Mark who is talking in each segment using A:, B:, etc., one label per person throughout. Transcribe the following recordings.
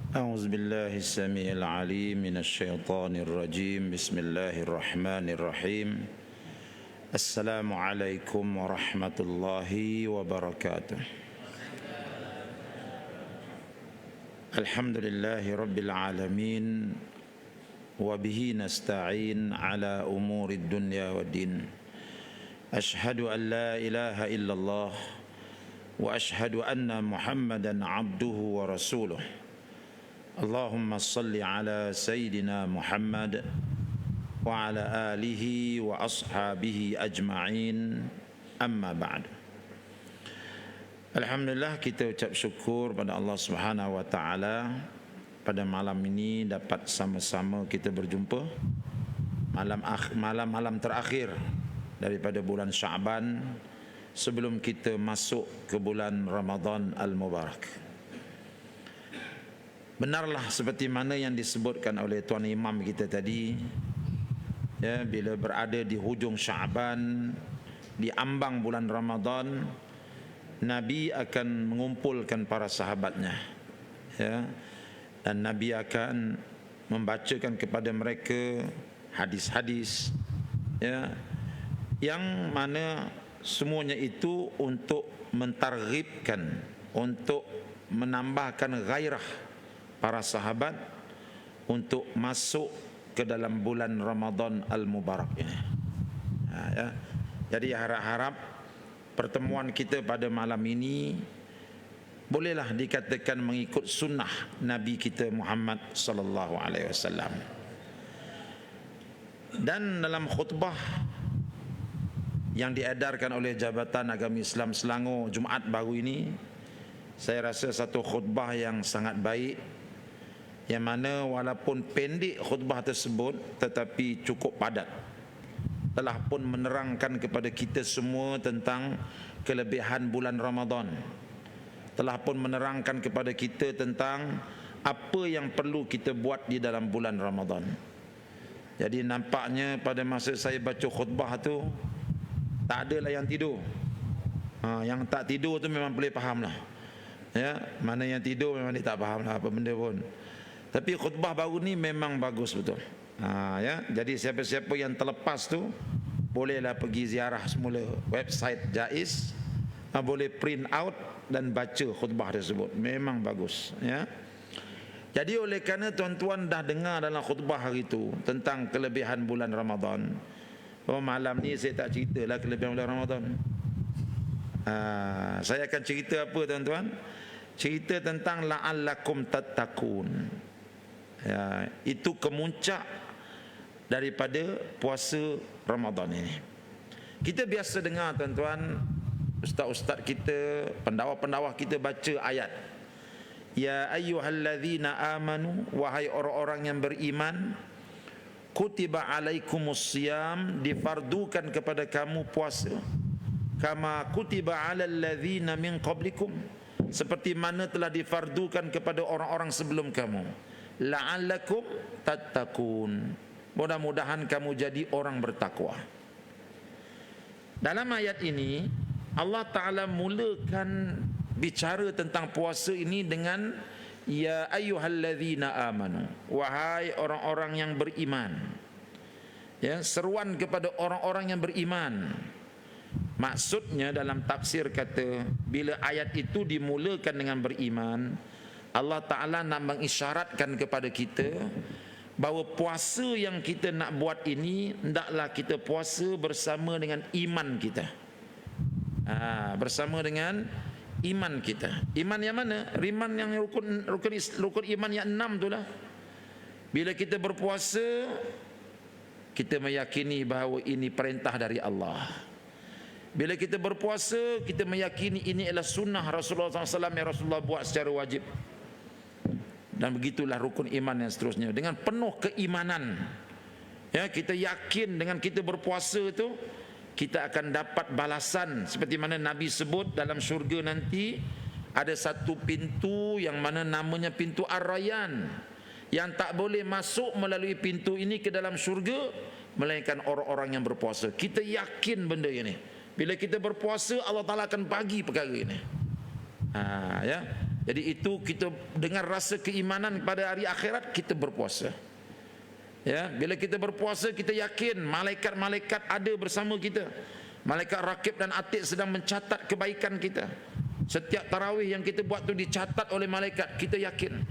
A: أعوذ بالله السميع العليم من الشيطان الرجيم بسم الله الرحمن الرحيم السلام عليكم ورحمة الله وبركاته الحمد لله رب العالمين وبه نستعين على أمور الدنيا والدين أشهد أن لا إله إلا الله وأشهد أن محمدا عبده ورسوله اللهم صل على سيدنا محمد وعلى آله وأصحابه أجمعين أما بعد. Alhamdulillah, kita ucap syukur pada Allah Subhanahu wa taala pada malam ini dapat sama-sama kita berjumpa malam terakhir daripada bulan Syaban sebelum kita masuk ke bulan Ramadan Al-Mubarak. Benarlah seperti mana yang disebutkan oleh Tuan Imam kita tadi, ya, bila berada di hujung Syaban, di ambang bulan Ramadan, Nabi akan mengumpulkan para sahabatnya, ya, dan Nabi akan membacakan kepada mereka hadis-hadis, ya, yang mana semuanya itu untuk mentarghibkan, untuk menambahkan gairah para sahabat untuk masuk ke dalam bulan Ramadan Al-Mubarak ini. Ya. Jadi harap-harap pertemuan kita pada malam ini bolehlah dikatakan mengikut sunnah Nabi kita Muhammad sallallahu alaihi wasallam. Dan dalam khutbah yang diedarkan oleh Jabatan Agama Islam Selangor Jumaat baru ini, saya rasa satu khutbah yang sangat baik, yang mana walaupun pendek khutbah tersebut tetapi cukup padat, telah pun menerangkan kepada kita semua tentang kelebihan bulan Ramadan, telah pun menerangkan kepada kita tentang apa yang perlu kita buat di dalam bulan Ramadan. Jadi nampaknya pada masa saya baca khutbah tu tak adalah yang tidur. Yang tak tidur tu memang boleh faham lah, ya. Mana yang tidur memang dia tak faham lah apa benda pun. Tapi khutbah baru ni memang bagus betul. Ya, jadi siapa-siapa yang terlepas tu bolehlah pergi ziarah semula website Jaiz, boleh print out dan baca khutbah tersebut. Memang bagus, ya. Jadi oleh kerana tuan-tuan dah dengar dalam khutbah hari itu tentang kelebihan bulan Ramadan, malam ni saya tak ceritalah kelebihan bulan Ramadan. Saya akan cerita apa tuan-tuan? Cerita tentang la'allakum tattaqun. Ya, itu kemuncak daripada puasa Ramadan ini. Kita biasa dengar tuan-tuan, ustaz-ustaz kita, pendakwa-pendakwa kita baca ayat, ya ayyuhalladzina amanu, wahai orang-orang yang beriman, kutiba alaikumusiyam, difardukan kepada kamu puasa, kama kutiba alal ladzina min qablikum, seperti mana telah difardukan kepada orang-orang sebelum kamu, la'allakum tattaqun, mudah-mudahan kamu jadi orang bertakwa. Dalam ayat ini Allah Ta'ala mulakan bicara tentang puasa ini dengan ya ayyuhalladzina amanu, wahai orang-orang yang beriman. Ya, seruan kepada orang-orang yang beriman. Maksudnya dalam tafsir kata, bila ayat itu dimulakan dengan beriman, Allah Ta'ala nak mengisyaratkan kepada kita bahawa puasa yang kita nak buat ini hendaklah kita puasa bersama dengan iman kita. Bersama dengan iman kita. Iman yang mana? Iman yang rukun iman yang 6 tu lah. Bila kita berpuasa, kita meyakini bahawa ini perintah dari Allah. Bila kita berpuasa, kita meyakini ini adalah sunnah Rasulullah SAW yang Rasulullah buat secara wajib. Dan begitulah rukun iman yang seterusnya, dengan penuh keimanan. Ya, kita yakin dengan kita berpuasa itu kita akan dapat balasan seperti mana Nabi sebut dalam syurga nanti ada satu pintu yang mana namanya pintu Ar-Rayyan, yang tak boleh masuk melalui pintu ini ke dalam syurga melainkan orang-orang yang berpuasa. Kita yakin benda ini. Bila kita berpuasa, Allah Ta'ala akan bagi perkara ini. Ya. Jadi itu kita dengan rasa keimanan pada hari akhirat kita berpuasa. Ya, bila kita berpuasa kita yakin malaikat-malaikat ada bersama kita. Malaikat rakib dan atid sedang mencatat kebaikan kita. Setiap tarawih yang kita buat tu dicatat oleh malaikat, kita yakin.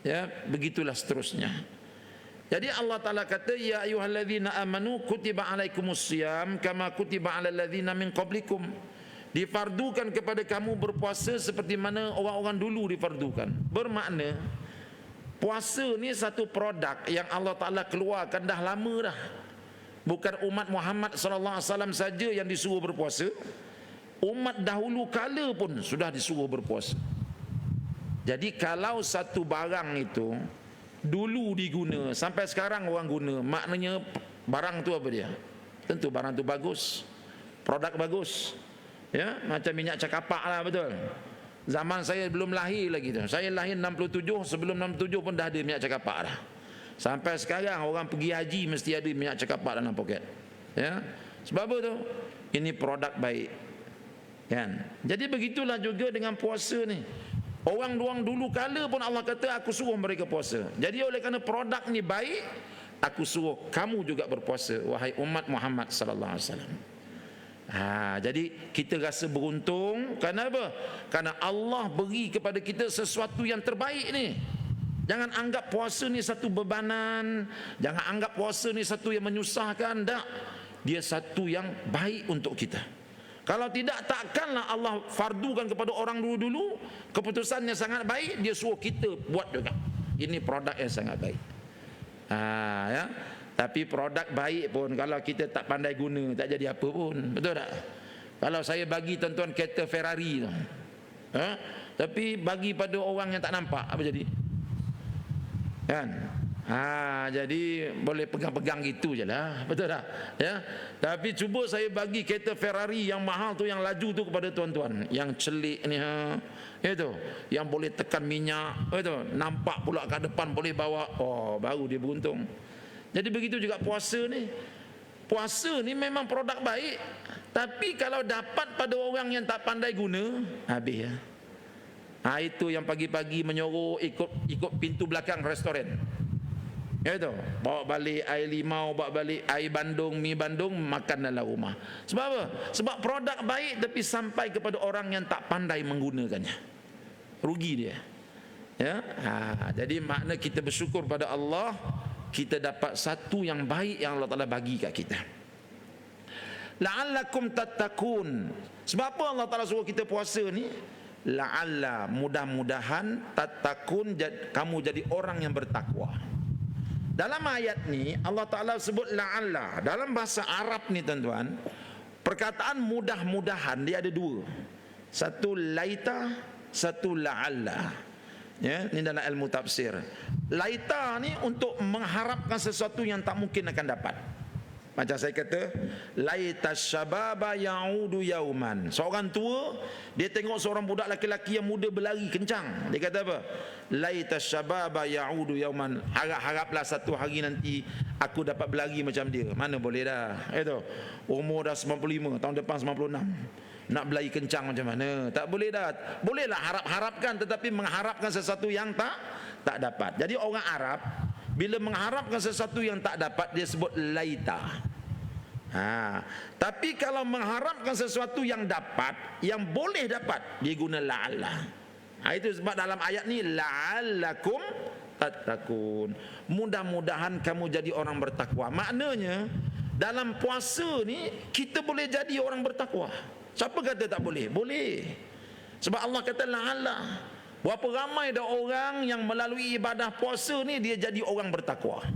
A: Ya, begitulah seterusnya. Jadi Allah Ta'ala kata, ya ayyuhalladzina amanu kutiba alaikumusiyam kama kutiba alal ladzina min qablikum. Difardukan kepada kamu berpuasa seperti mana orang-orang dulu difardukan. Bermakna puasa ni satu produk yang Allah Ta'ala keluarkan dah lama dah. Bukan umat Muhammad sallallahu alaihi wasallam saja yang disuruh berpuasa. Umat dahulu kala pun sudah disuruh berpuasa. Jadi kalau satu barang itu dulu diguna sampai sekarang orang guna, maknanya barang tu apa dia? Tentu barang tu bagus, produk bagus. Ya, macam minyak cakapak lah, betul. Zaman saya belum lahir lagi tu. Saya lahir 67, sebelum 67 pun dah ada minyak cakapak dah. Sampai sekarang orang pergi haji mesti ada minyak cakapak dalam poket. Ya. Sebab apa tu? Ini produk baik. Kan? Jadi begitulah juga dengan puasa ni. Orang dulu kala pun Allah kata aku suruh mereka puasa. Jadi oleh kerana produk ni baik, aku suruh kamu juga berpuasa wahai umat Muhammad sallallahu alaihi wasallam. Jadi kita rasa beruntung. Kenapa? Kerana Allah beri kepada kita sesuatu yang terbaik ni. Jangan anggap puasa ni satu bebanan, jangan anggap puasa ni satu yang menyusahkan. Tak. Dia satu yang baik untuk kita. Kalau tidak, takkanlah Allah fardukan kepada orang dulu-dulu keputusannya sangat baik, dia suruh kita buat juga. Ini produk yang sangat baik. Ya. Tapi produk baik pun kalau kita tak pandai guna, tak jadi apa pun. Betul tak? Kalau saya bagi tuan-tuan kereta Ferrari tu, tapi bagi pada orang yang tak nampak, apa jadi? Kan? Jadi boleh pegang-pegang gitu je lah. Betul tak? Ya? Tapi cuba saya bagi kereta Ferrari yang mahal tu, yang laju tu kepada tuan-tuan, yang celik ni, itu, yang boleh tekan minyak, itu, nampak pula kat depan boleh bawa. Oh, baru dia beruntung. Jadi begitu juga puasa ni. Puasa ni memang produk baik, tapi kalau dapat pada orang yang tak pandai guna, habis ya. Itu yang pagi-pagi menyorok ikut pintu belakang restoran. Itu, bawa balik air limau, bawa balik air bandung, mi bandung, makan dalam rumah. Sebab apa? Sebab produk baik tapi sampai kepada orang yang tak pandai menggunakannya. Rugi dia. Ya. Jadi makna kita bersyukur pada Allah, kita dapat satu yang baik yang Allah Ta'ala bagi kat kita. La'allakum tattaqun. Sebab apa Allah Ta'ala suruh kita puasa ni? La'alla, mudah-mudahan, tattaqun, kamu jadi orang yang bertakwa. Dalam ayat ni Allah Ta'ala sebut la'alla. Dalam bahasa Arab ni tuan-tuan, perkataan mudah-mudahan dia ada dua. Satu laita, satu la'alla. Ya, ini dalam ilmu tafsir. Laita ni untuk mengharapkan sesuatu yang tak mungkin akan dapat. Macam saya kata, laita syababa ya'udu yauman. Seorang tua, dia tengok seorang budak lelaki yang muda berlari kencang. Dia kata apa? Laita syababa ya'udu yauman. Harap-haraplah satu hari nanti aku dapat berlari macam dia. Mana boleh dah. Itu. Umur dah 95, tahun depan 96. Nak berlari kencang macam mana? Tak boleh dah. Bolehlah harap-harapkan, tetapi mengharapkan sesuatu yang tak dapat. Jadi orang Arab bila mengharapkan sesuatu yang tak dapat, dia sebut laita. Tapi kalau mengharapkan sesuatu yang dapat, yang boleh dapat, dia guna la'alla. Itu sebab dalam ayat ni la'allakum tattaqun. Mudah-mudahan kamu jadi orang bertakwa. Maknanya dalam puasa ni kita boleh jadi orang bertakwa. Siapa kata tak boleh? Boleh. Sebab Allah kata la'alla. Berapa ramai dah orang yang melalui ibadah puasa ni dia jadi orang bertakwa.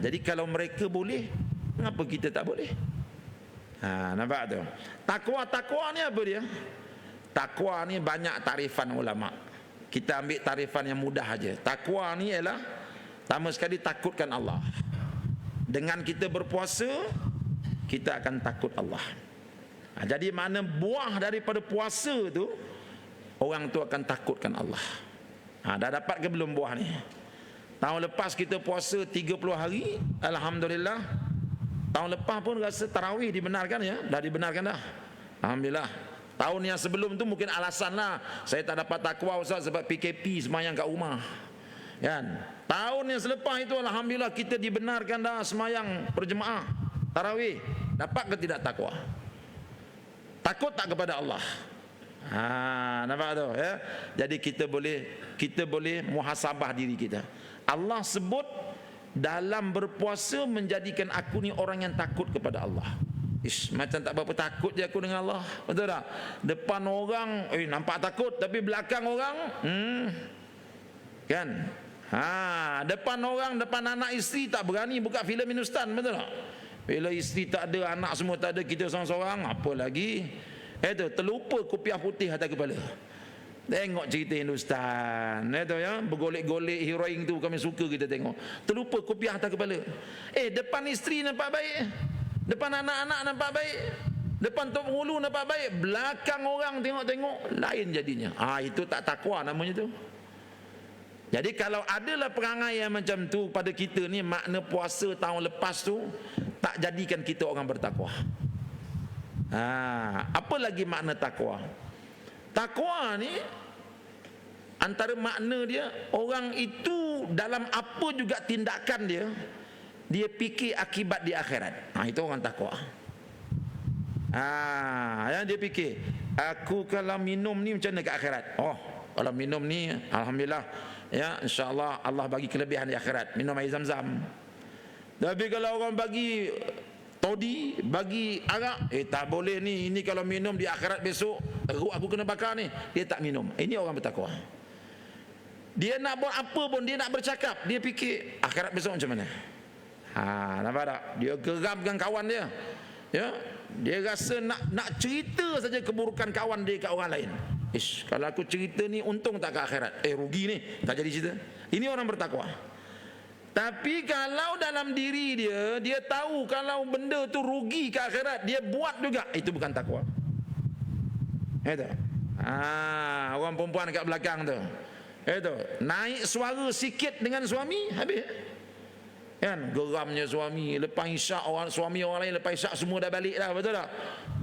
A: Jadi kalau mereka boleh, kenapa kita tak boleh? Nampak tu? Takwa ni apa dia? Takwa ni banyak tarifan ulama. Kita ambil tarifan yang mudah aja. Takwa ni ialah pertama sekali takutkan Allah. Dengan kita berpuasa, kita akan takut Allah. Jadi mana buah daripada puasa tu, orang tu akan takutkan Allah. Dah dapat ke belum buah ni? Tahun lepas kita puasa 30 hari, alhamdulillah. Tahun lepas pun rasa tarawih dibenarkan ya, dah dibenarkan dah. Alhamdulillah. Tahun yang sebelum tu mungkin alasan lah, saya tak dapat takwa Ustaz sebab PKP semayang kat rumah. Kan? Tahun yang selepas itu alhamdulillah kita dibenarkan dah semayang berjemaah tarawih. Dapat ke tidak takwa? Takut tak kepada Allah? Nampak tu ya. Jadi kita boleh muhasabah diri kita. Allah sebut dalam berpuasa menjadikan aku ni orang yang takut kepada Allah. Macam tak berapa takut je aku dengan Allah. Betul tak? Depan orang nampak takut, tapi belakang orang kan? Depan orang, depan anak isteri tak berani buka filem Hindustan. Betul tak? Bila isteri tak ada, anak semua tak ada, kita seorang-seorang, apa lagi? Terlupa kopiah putih atas kepala. Tengok cerita Hindustan, ya, bergolek-golek heroin tu kami suka kita tengok. Terlupa kopiah atas kepala. Depan isteri nampak baik, depan anak-anak nampak baik, depan tok penghulu nampak baik, belakang orang tengok-tengok lain jadinya. Itu tak takwa namanya tu. Jadi kalau adalah perangai yang macam tu pada kita ni, makna puasa tahun lepas tu tak jadikan kita orang bertakwa. Apa lagi makna takwa? Takwa ni antara makna dia, orang itu dalam apa juga tindakan dia fikir akibat di akhirat. Itu orang takwa. Yang dia fikir, aku kalau minum ni macam mana ke akhirat? Kalau minum ni alhamdulillah, ya, insya-Allah Allah bagi kelebihan di akhirat, minum air Zam-Zam. Tapi kalau orang bagi todi, bagi arak, tak boleh ni, ini kalau minum di akhirat besok teruk aku kena bakar ni, dia tak minum. Ini orang bertakwa. Dia nak buat apa pun, dia nak bercakap, dia fikir akhirat besok macam mana. Nampak tak? Dia geramkan kawan dia. Ya, dia rasa nak cerita saja keburukan kawan dia kat orang lain. Kalau aku cerita ni untung tak ke akhirat? Rugi ni, tak jadi cerita. Ini orang bertakwa. Tapi kalau dalam diri dia tahu kalau benda tu rugi ke akhirat, dia buat juga, itu bukan takwa. Orang perempuan kat belakang tu, naik suara sikit dengan suami, habis. Kan, geramnya suami. Lepas isyak suami orang lain lepas isyak semua dah balik dah, betul tak?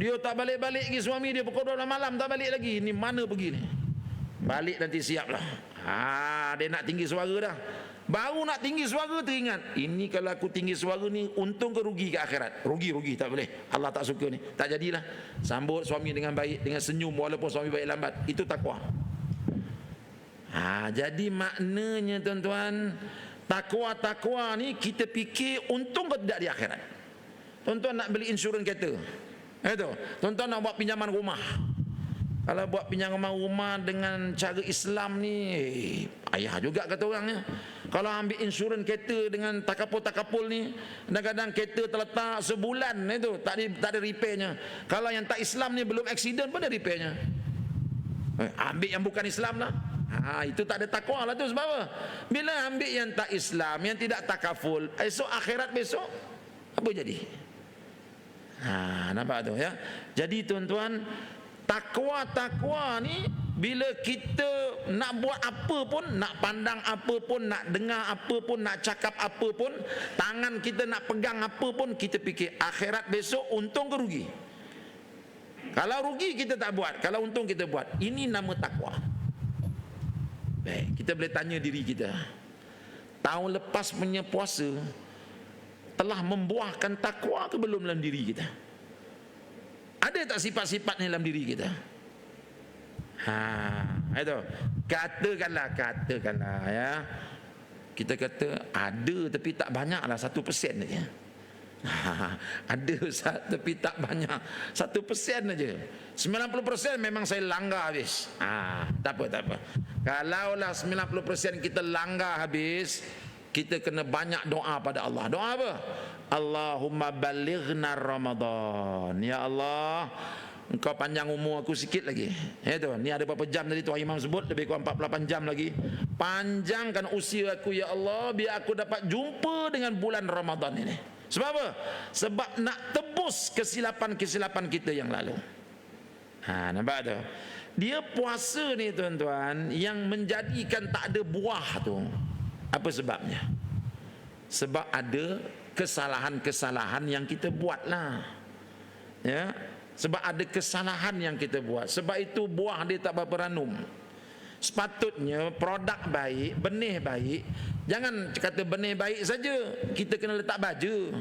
A: Dia tak balik-balik lagi, suami dia pukul 12 malam tak balik lagi. Ni mana pergi ni? Balik nanti siap lah. Dia nak tinggi suara dah. Baru nak tinggi suara teringat, ini kalau aku tinggi suara ni untung ke rugi ke akhirat? Rugi tak boleh, Allah tak suka ni. Tak jadilah. Sambut suami dengan baik, dengan senyum walaupun suami baik lambat. Itu takwa. Jadi maknanya tuan-tuan, takwa ni kita fikir untung ke tidak di akhirat. Tuan-tuan nak beli insurans kereta, tuan-tuan nak buat pinjaman rumah. Kalau buat pinjaman rumah dengan cara Islam ni, ayah juga kata orangnya. Kalau ambil insurans kereta dengan takapul ni, kadang-kadang kereta terletak sebulan tak ada repairnya. Kalau yang tak Islam ni belum aksiden pun ada repairnya. Ambil yang bukan Islam lah. Itu tak ada takwa lah tu. Sebab apa? Bila ambil yang tak Islam, yang tidak takaful, esok akhirat besok apa jadi? Nampak tu ya. Jadi tuan-tuan, takwa ni bila kita nak buat apa pun, nak pandang apa pun, nak dengar apa pun, nak cakap apa pun, tangan kita nak pegang apa pun, kita fikir akhirat besok untung ke rugi. Kalau rugi kita tak buat, kalau untung kita buat. Ini nama takwa. Baik, kita boleh tanya diri kita, tahun lepas punya puasa telah membuahkan takwa ke belum dalam diri kita? Ada tak sifat-sifat ni dalam diri kita? Itu katakanlah ya, kita kata ada tapi tak banyak lah, 1% saja. Ada tapi tak banyak, 1% saja. 90% memang saya langgar habis. Tak apa. Kalaulah 90% kita langgar habis, kita kena banyak doa pada Allah. Doa apa? Allahumma balighna Ramadan. Ya Allah, Engkau panjang umur aku sikit lagi. Ni ada berapa jam tadi Tuan Imam sebut, lebih kurang 48 jam lagi. Panjangkan usia aku ya Allah, biar aku dapat jumpa dengan bulan Ramadan ini. Sebab apa? Sebab nak tebus kesilapan-kesilapan kita yang lalu. Nampak tu? Dia puasa ni tuan-tuan, yang menjadikan tak ada buah tu, apa sebabnya? Sebab ada kesalahan-kesalahan yang kita buat lah. Ya, Sebab ada kesalahan yang kita buat. Sebab itu buah dia tak berapa ranum. Sepatutnya produk baik, benih baik, jangan kata benih baik saja, kita kena letak baju.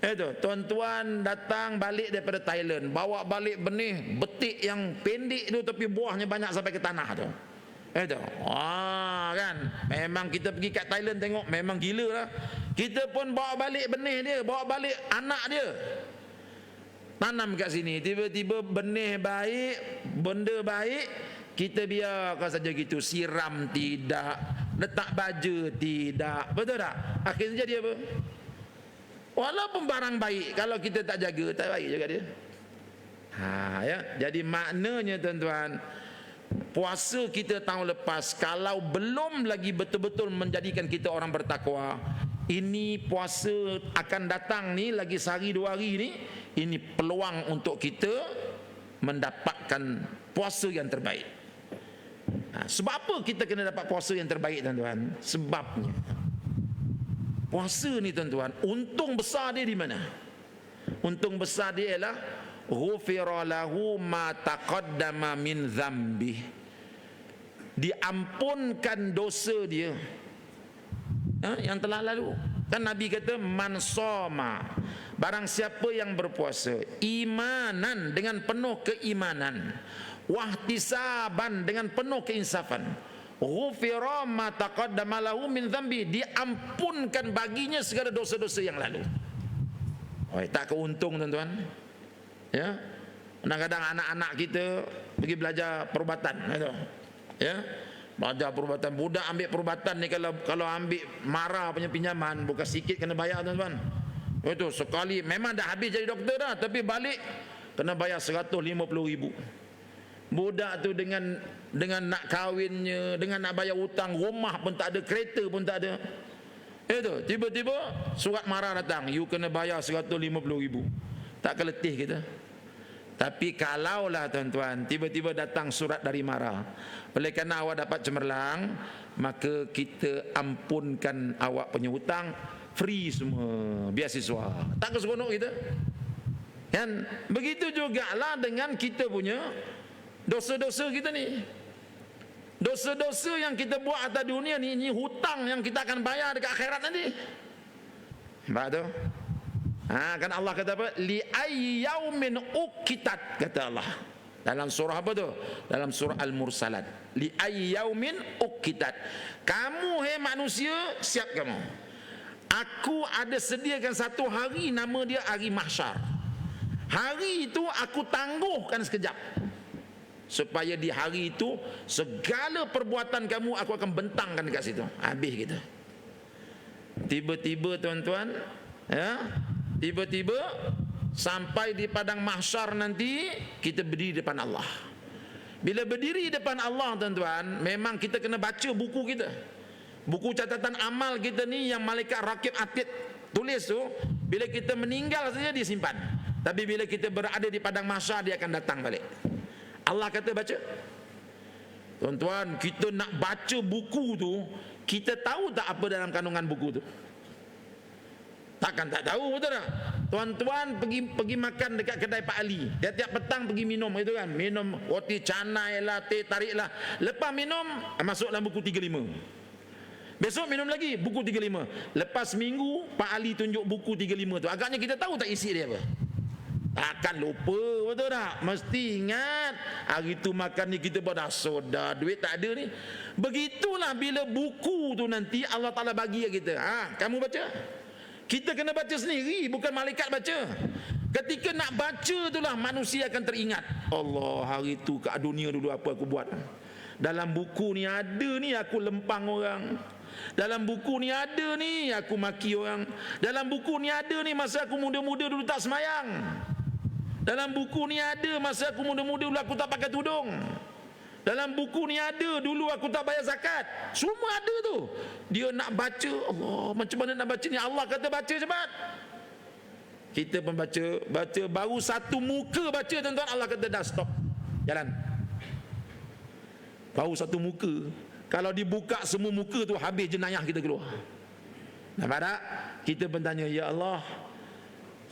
A: Itu tuan-tuan datang balik daripada Thailand, bawa balik benih betik yang pendek tu tapi buahnya banyak sampai ke tanah tu. Itu kan, memang kita pergi kat Thailand tengok memang gila lah. Kita pun bawa balik benih dia, bawa balik anak dia, tanam kat sini. Tiba-tiba benih baik, benda baik, kita biarkan saja gitu. Siram tidak, letak baju tidak, betul tak? Akhirnya jadi apa? Walaupun barang baik, kalau kita tak jaga, tak baik juga dia. Ya, jadi maknanya tuan-tuan, puasa kita tahun lepas kalau belum lagi betul-betul menjadikan kita orang bertakwa, ini puasa akan datang ni lagi sehari dua hari ni, ini peluang untuk kita mendapatkan puasa yang terbaik. Sebab apa kita kena dapat puasa yang terbaik tuan-tuan? Sebabnya puasa ni tuan-tuan, untung besar dia di mana? Untung besar dia ialah ghufira lahu ma taqaddama min dzambih. Diampunkan dosa dia yang telah lalu. Kan Nabi kata man soma, barang siapa yang berpuasa imanan, dengan penuh keimanan, wahtisaban, dengan penuh keinsafan, ghufira ma taqaddama lahu min dzambi, diampunkan baginya segala dosa-dosa yang lalu. Tak keuntung tuan-tuan. Ya, kadang-kadang anak-anak kita pergi belajar perubatan, ya, belajar perubatan. Budak ambil perubatan ni, kalau ambil marah punya pinjaman, bukan sikit kena bayar tuan-tuan. Itu sekali memang dah habis jadi doktor dah, tapi balik kena bayar 150,000. Budak tu dengan nak kahwinnya, dengan nak bayar hutang, rumah pun tak ada, kereta pun tak ada. Itu tiba-tiba surat marah datang, you kena bayar 150,000. Tak keletih kita. Tapi kalaulah tuan-tuan tiba-tiba datang surat dari marah, oleh kerana awak dapat cemerlang, maka kita ampunkan awak punya hutang, free semua, beasiswa. Tak keseronok kita kan? Begitu jugalah dengan kita punya dosa-dosa kita ni. Dosa-dosa yang kita buat atas dunia ni, ini hutang yang kita akan bayar dekat akhirat nanti. Nampak tu? Kan Allah kata apa? Li ayyaumin uqitat, kata Allah dalam surah apa tu? Dalam surah Al-Mursalat. Li ayyaumin uqitat. Kamu manusia, siap kamu. Aku ada sediakan satu hari, nama dia hari mahsyar. Hari itu aku tangguhkan sekejap, supaya di hari itu segala perbuatan kamu aku akan bentangkan dekat situ. Habis kita. Tiba-tiba tuan-tuan, ya, tiba-tiba sampai di padang mahsyar nanti, kita berdiri depan Allah. Bila berdiri depan Allah tuan-tuan, memang kita kena baca buku kita, buku catatan amal kita ni yang malaikat rakib atid tulis tu. Bila kita meninggal saja dia simpan, tapi bila kita berada di padang mahsyar dia akan datang balik. Allah kata baca. Tuan-tuan, kita nak baca buku tu, kita tahu tak apa dalam kandungan buku tu? Takkan tak tahu, betul tak? Tuan-tuan pergi makan dekat kedai Pak Ali, dia tiap petang pergi minum itu kan, minum roti canai lah, teh tarik lah. Lepas minum masuk dalam buku 35. Besok minum lagi buku 35. Lepas minggu Pak Ali tunjuk buku 35 tu. Agaknya kita tahu tak isi dia apa? Takkan lupa, betul tak? Mesti ingat. Hari tu makan ni kita pada soda, duit tak ada ni. Begitulah bila buku tu nanti Allah Ta'ala bagi kita. Kamu baca. Kita kena baca sendiri, bukan malaikat baca. Ketika nak baca itulah manusia akan teringat, Allah, hari tu kat dunia dulu apa aku buat. Dalam buku ni ada ni aku lempang orang. Dalam buku ni ada ni aku maki orang. Dalam buku ni ada ni masa aku muda-muda dulu tak semayang. Dalam buku ni ada masa aku muda-muda dulu aku tak pakai tudung. Dalam buku ni ada dulu aku tak bayar zakat. Semua ada tu. Dia nak baca, Allah, macam mana nak baca ni? Allah kata baca cepat. Kita pun baca baru satu muka baca tuan-tuan, Allah kata dah stop, jalan. Baru satu muka. Kalau dibuka semua muka tu, habis jenayah kita keluar. Nampak tak? Kita pun tanya, ya Allah,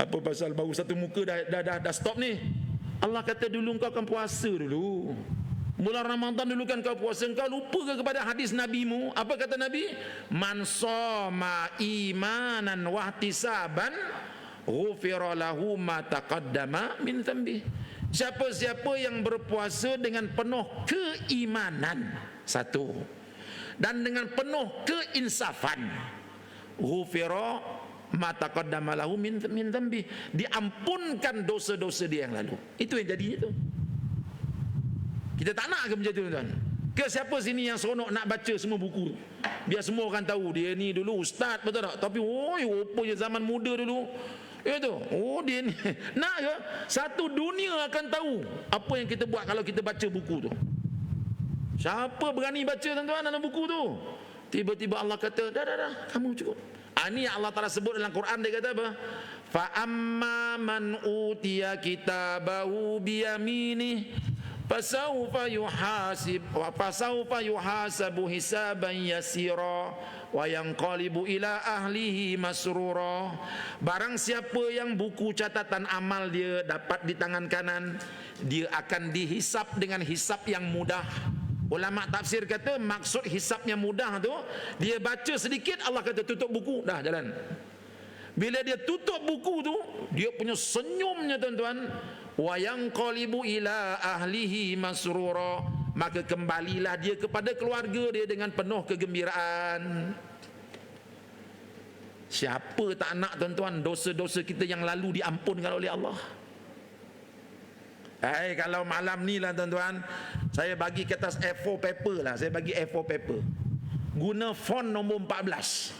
A: apa pasal baru satu muka dah stop ni? Allah kata dulu kau akan puasa dulu. Bulan Ramadan dulu kan kau puasa. Kau lupa ke kepada hadis Nabimu? Apa kata Nabi? Man shoma imanan wahtisaban ghufira lahu ma taqaddama min dhanbi. Siapa-siapa yang berpuasa dengan penuh keimanan, satu, dan dengan penuh keinsafan, ghufira ma taqaddama lahu min dhanbi, diampunkan dosa-dosa dia yang lalu. Itu yang jadinya tu. Kita tak nak ke macam tu, tuan? Ke siapa sini yang seronok nak baca semua buku? Biar semua orang tahu dia ni dulu ustaz, betul tak? Tapi oi, rupanya zaman muda dulu. Itu, oh dia ni. Nak ke? Satu dunia akan tahu apa yang kita buat kalau kita baca buku tu. Siapa berani baca tuan-tuan dalam buku tu? Tiba-tiba Allah kata, dah, kamu cukup. Ini yang Allah Ta'ala sebut dalam Quran, dia kata apa? Fa amma man utiya kitabahu biyaminih fasawfa yuhasabu hisaban yasira wa yanqalibu ila ahlihi masrura. Barang siapa yang buku catatan amal dia dapat di tangan kanan, dia akan dihisap dengan hisap yang mudah. Ulama tafsir kata maksud hisapnya mudah tu, dia baca sedikit, Allah kata tutup buku, dah jalan. Bila dia tutup buku tu, dia punya senyumnya tuan-tuan, wa yanqalibu ila ahlihi masrura, maka kembalilah dia kepada keluarga dia dengan penuh kegembiraan. Siapa tak nak tuan-tuan dosa-dosa kita yang lalu diampunkan oleh Allah? Kalau malam ni lah tuan-tuan, saya bagi kertas A4 paper lah, saya bagi A4 paper, guna font nombor 14,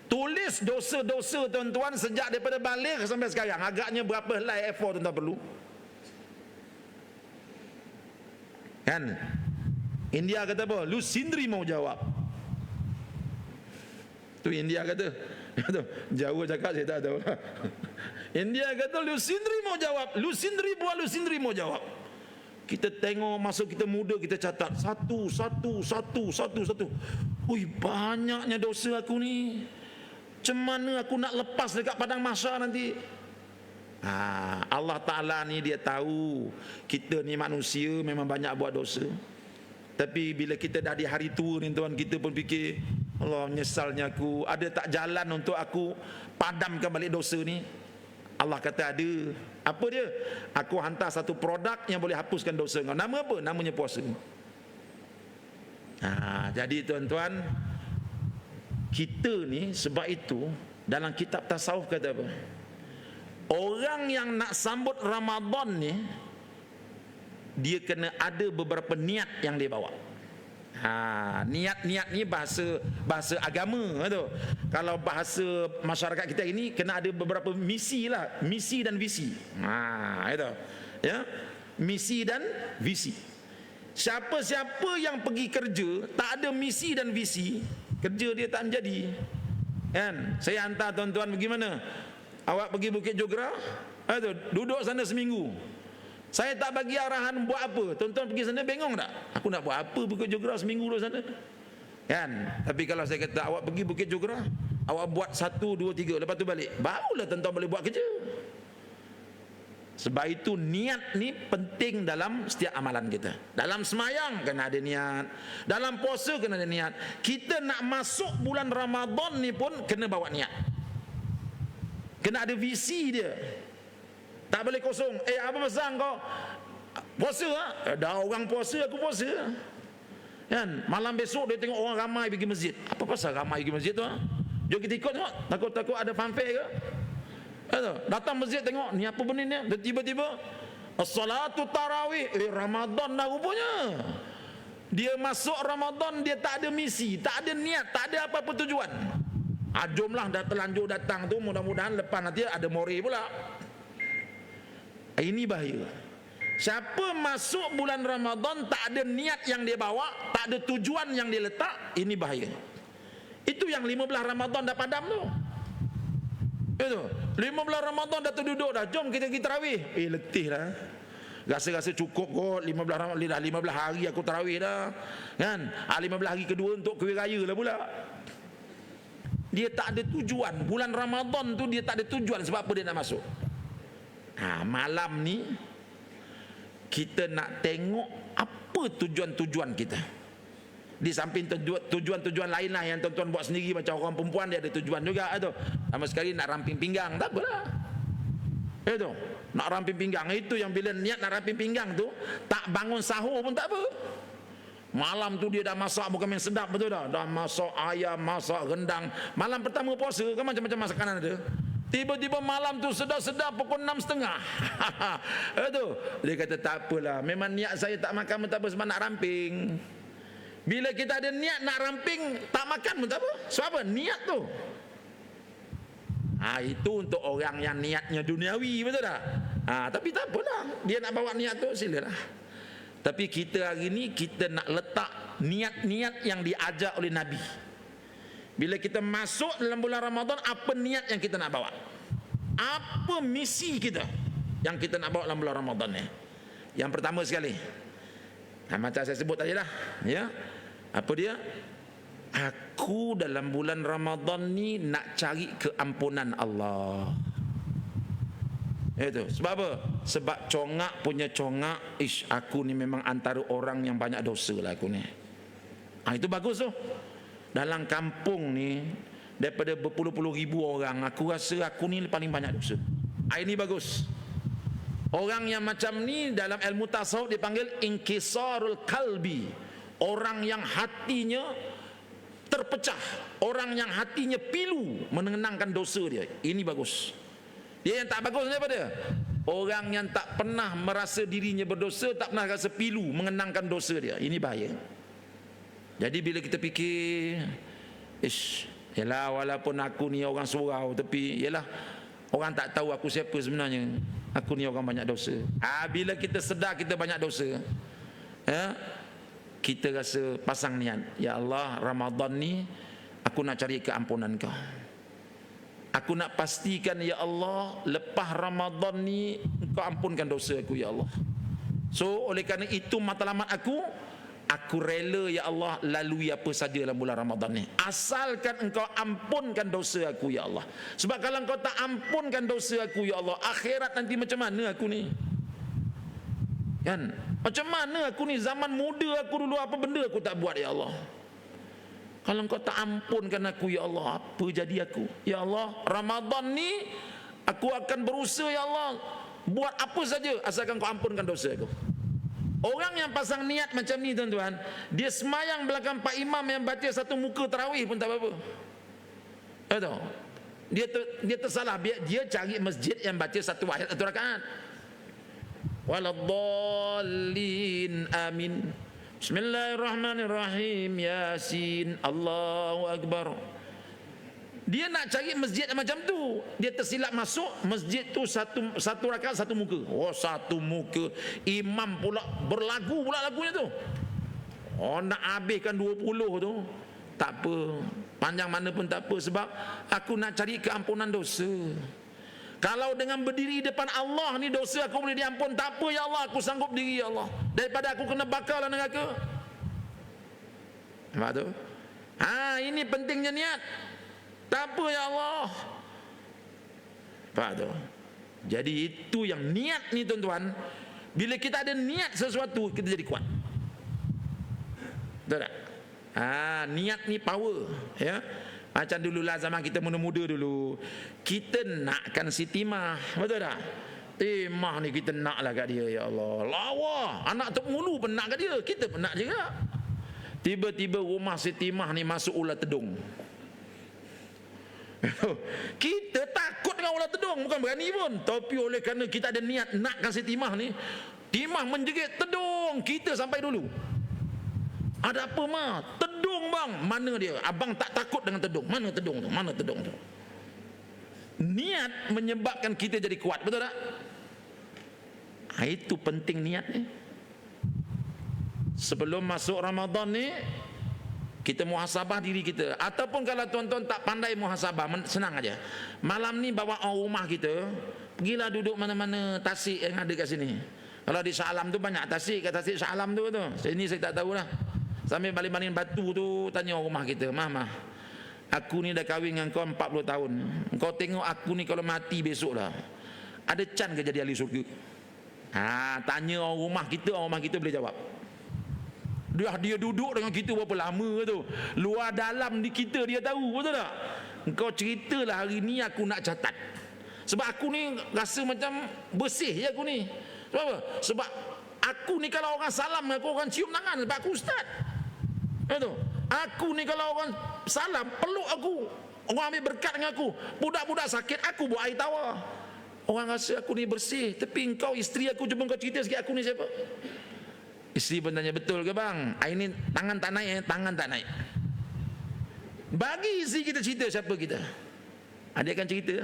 A: tulis dosa-dosa tuan-tuan sejak daripada balik sampai sekarang. Agaknya berapa helai A4 tuan-tuan perlu? Kan? India kata apa? Lu sendiri mau jawab. Tu India kata. Jawa cakap saya tak tahu lah. India kata lu sendiri mau jawab. Lu sendiri buat, lu sendiri mau jawab. Kita tengok masa kita muda, kita catat satu. Ui, banyaknya dosa aku ni. Macam mana aku nak lepas dekat padang mahsyar nanti? Allah Ta'ala ni dia tahu kita ni manusia memang banyak buat dosa. Tapi bila kita dah di hari tua ni tuan, kita pun fikir, Allah, nyesalnya aku, ada tak jalan untuk aku padamkan balik dosa ni? Allah kata ada. Apa dia? Aku hantar satu produk yang boleh hapuskan dosa kau. Nama apa? Namanya puasa. Jadi tuan-tuan, kita ni sebab itu dalam kitab tasawuf kata apa? Orang yang nak sambut Ramadan ni, dia kena ada beberapa niat yang dia bawa. Niat-niat ni bahasa agama tu. Kalau bahasa masyarakat kita ini, kena ada beberapa misi lah, misi dan visi. Itu ya, misi dan visi. Siapa-siapa yang pergi kerja tak ada misi dan visi, kerja dia tak menjadi. Kan? Saya hantar tuan-tuan bagaimana? Awak pergi Bukit Jogra, duduk sana seminggu. Saya tak bagi arahan buat apa. Tuan-tuan pergi sana bengong tak? Aku nak buat apa Bukit Jogra seminggu dulu sana? Kan? Tapi kalau saya kata awak pergi Bukit Jogra, awak buat 1, 2, 3, lepas tu balik, barulah tuan-tuan boleh buat kerja. Sebab itu niat ni penting dalam setiap amalan kita. Dalam semayang kena ada niat, dalam puasa kena ada niat. Kita nak masuk bulan Ramadan ni pun kena bawa niat, kena ada visi dia. Tak boleh kosong. Apa pasal kau puasa? Dah orang puasa, aku puasa. Kan? Malam besok dia tengok orang ramai pergi masjid. Apa pasal ramai pergi masjid tu? Jom kita ikut tengok. Takut-takut ada fanfare ke? Datang masjid tengok, ni apa benda ni? Dan tiba-tiba as-salatu tarawih. Ramadan dah rupanya. Dia masuk Ramadan, dia tak ada misi, tak ada niat, tak ada apa-apa tujuan. Jomlah dah terlanjur datang tu, mudah-mudahan lepas nanti ada more pula. Ini bahaya. Siapa masuk bulan Ramadan tak ada niat yang dia bawa, tak ada tujuan yang dia letak, ini bahaya. Itu yang 15 Ramadan dah padam tu. Itu 15 Ramadan dah terduduk dah, jom kita pergi tarawih. Letih dah. Rasa-rasa cukup kot 15 Ramadan, dah 15 hari aku tarawih dah. Kan? 15 hari kedua untuk kuih raya lah pula. Dia tak ada tujuan. Bulan Ramadan tu dia tak ada tujuan sebab apa dia nak masuk. Malam ni kita nak tengok apa tujuan-tujuan kita. Di samping tujuan-tujuan lain lah yang tuan-tuan buat sendiri, macam orang perempuan dia ada tujuan juga tu. Sama sekali nak ramping pinggang, tak apalah. Itu nak ramping pinggang, itu yang bila niat nak ramping pinggang tu, tak bangun sahur pun tak apa. Malam tu dia dah masak bukan main sedap, betul dah. Dah masak ayam, masak rendang. Malam pertama puasa kan macam-macam masakan ada. Tiba-tiba malam tu sedap-sedap pukul 6.30. Itu dia kata tak apalah, memang niat saya tak makan pun tak apa sebab nak ramping. Bila kita ada niat nak ramping, tak makan pun tak apa. Sebab apa? Niat tu. Itu untuk orang yang niatnya duniawi, betul tak? Tapi tak apalah, dia nak bawa niat tu silalah. Tapi kita hari ni kita nak letak niat-niat yang diajar oleh Nabi. Bila kita masuk dalam bulan Ramadan, apa niat yang kita nak bawa? Apa misi kita yang kita nak bawa dalam bulan Ramadan ni? Yang pertama sekali, macam saya sebut tadi lah, ya. Apa dia? Aku dalam bulan Ramadan ni nak cari keampunan Allah. Itu sebab apa? Sebab congak punya congak, aku ni memang antara orang yang banyak dosa lah aku ni. Itu bagus tu. Dalam kampung ni, daripada berpuluh-puluh ribu orang, aku rasa aku ni paling banyak dosa. Ini bagus. Orang yang macam ni dalam ilmu tasawuf dipanggil inkisarul kalbi. Orang yang hatinya terpecah, orang yang hatinya pilu mengenangkan dosa dia. Ini bagus. Dia yang tak bagus ni apa dia? Orang yang tak pernah merasa dirinya berdosa, tak pernah rasa pilu mengenangkan dosa dia. Ini bahaya. Jadi bila kita fikir, yalah walaupun aku ni orang surau, tapi yalah orang tak tahu aku siapa sebenarnya. Aku ni orang banyak dosa. Bila kita sedar kita banyak dosa, kita rasa pasang niat, ya Allah, Ramadan ni aku nak cari keampunan Kau. Aku nak pastikan, ya Allah, lepas Ramadan ni Kau ampunkan dosa aku, ya Allah. So oleh kerana itu matlamat aku rela, ya Allah, lalui apa saja dalam bulan Ramadan ni, asalkan Engkau ampunkan dosa aku, ya Allah. Sebab kalau Engkau tak ampunkan dosa aku, ya Allah, akhirat nanti macam mana aku ni? Kan? Macam mana aku ni? Zaman muda aku dulu apa benda aku tak buat, ya Allah. Kalau Engkau tak ampunkan aku, ya Allah, apa jadi aku? Ya Allah, Ramadan ni aku akan berusaha, ya Allah, buat apa saja asalkan Kau ampunkan dosa aku. Orang yang pasang niat macam ni, tuan-tuan, dia semayang belakang Pak Imam yang baca satu muka tarawih pun tak apa-apa. Dia tersalah, dia cari masjid yang baca satu ayat satu rakaat. Waladdallin, amin. Bismillahirrahmanirrahim, Yasin, Allahu Akbar. Dia nak cari masjid macam tu, dia tersilap masuk masjid tu satu rakaat satu muka. Satu muka. Imam pula berlagu pula lagunya tu. Nak habiskan 20 tu. Tak apa, panjang mana pun tak apa, sebab aku nak cari keampunan dosa. Kalau dengan berdiri depan Allah ni dosa aku boleh diampun, tak apa, ya Allah, aku sanggup diri, ya Allah, daripada aku kena bakar dalam neraka. Nampak tu? Ini pentingnya niat. Tak apa, ya Allah. Nampak tu? Jadi itu yang niat ni, tuan-tuan. Bila kita ada niat sesuatu, kita jadi kuat. Betul tak? Niat ni power, ya. Macam dululah zaman kita muda-muda dulu, kita nakkan si Timah, betul tak? Timah ni kita naklah kat dia, ya Allah. Lawa, anak Tok Mulu pun nak kat dia, kita pun nak juga. Tiba-tiba rumah si Timah ni masuk ular tedung. Kita takut dengan ular tedung, bukan berani pun. Tapi oleh kerana kita ada niat nakkan si Timah ni, Timah menjerit tedung, kita sampai dulu. Ada apa, Ma? Tedung, bang. Mana dia? Abang tak takut dengan tedung. Mana tedung tu? Mana tedung tu? Niat menyebabkan kita jadi kuat, betul tak? Itu penting niat ni. Sebelum masuk Ramadan ni, kita muhasabah diri kita. Ataupun kalau tuan-tuan tak pandai muhasabah, senang aja. Malam ni bawa orang rumah kita, pergilah duduk mana-mana tasik yang ada kat sini. Kalau di Shah Alam tu banyak tasik, kat tasik Shah Alam tu. Sini saya tak tahulah. Sambil balik-balik batu tu, tanya orang rumah kita, Mah, aku ni dah kahwin dengan kau 40 tahun. Kau tengok aku ni kalau mati besok lah, ada can ke jadi ahli surga? Tanya orang rumah kita boleh jawab. Dia duduk dengan kita berapa lama tu, luar dalam di kita dia tahu, betul tak? Engkau ceritalah hari ni aku nak catat. Sebab aku ni rasa macam bersih je aku ni. Sebab apa? Sebab aku ni kalau orang salam aku, orang cium tangan sebab aku ustaz. Betul? Aku ni kalau orang salam peluk aku, orang ambil berkat dengan aku. Budak-budak sakit aku buat air tawar. Orang rasa aku ni bersih. Tapi engkau isteri aku, cuba kau cerita sikit aku ni siapa? Isteri pun tanya, betul ke bang? Air ni tangan tak naik, tangan tak naik. Bagi isteri kita cerita siapa kita. Dia akan cerita,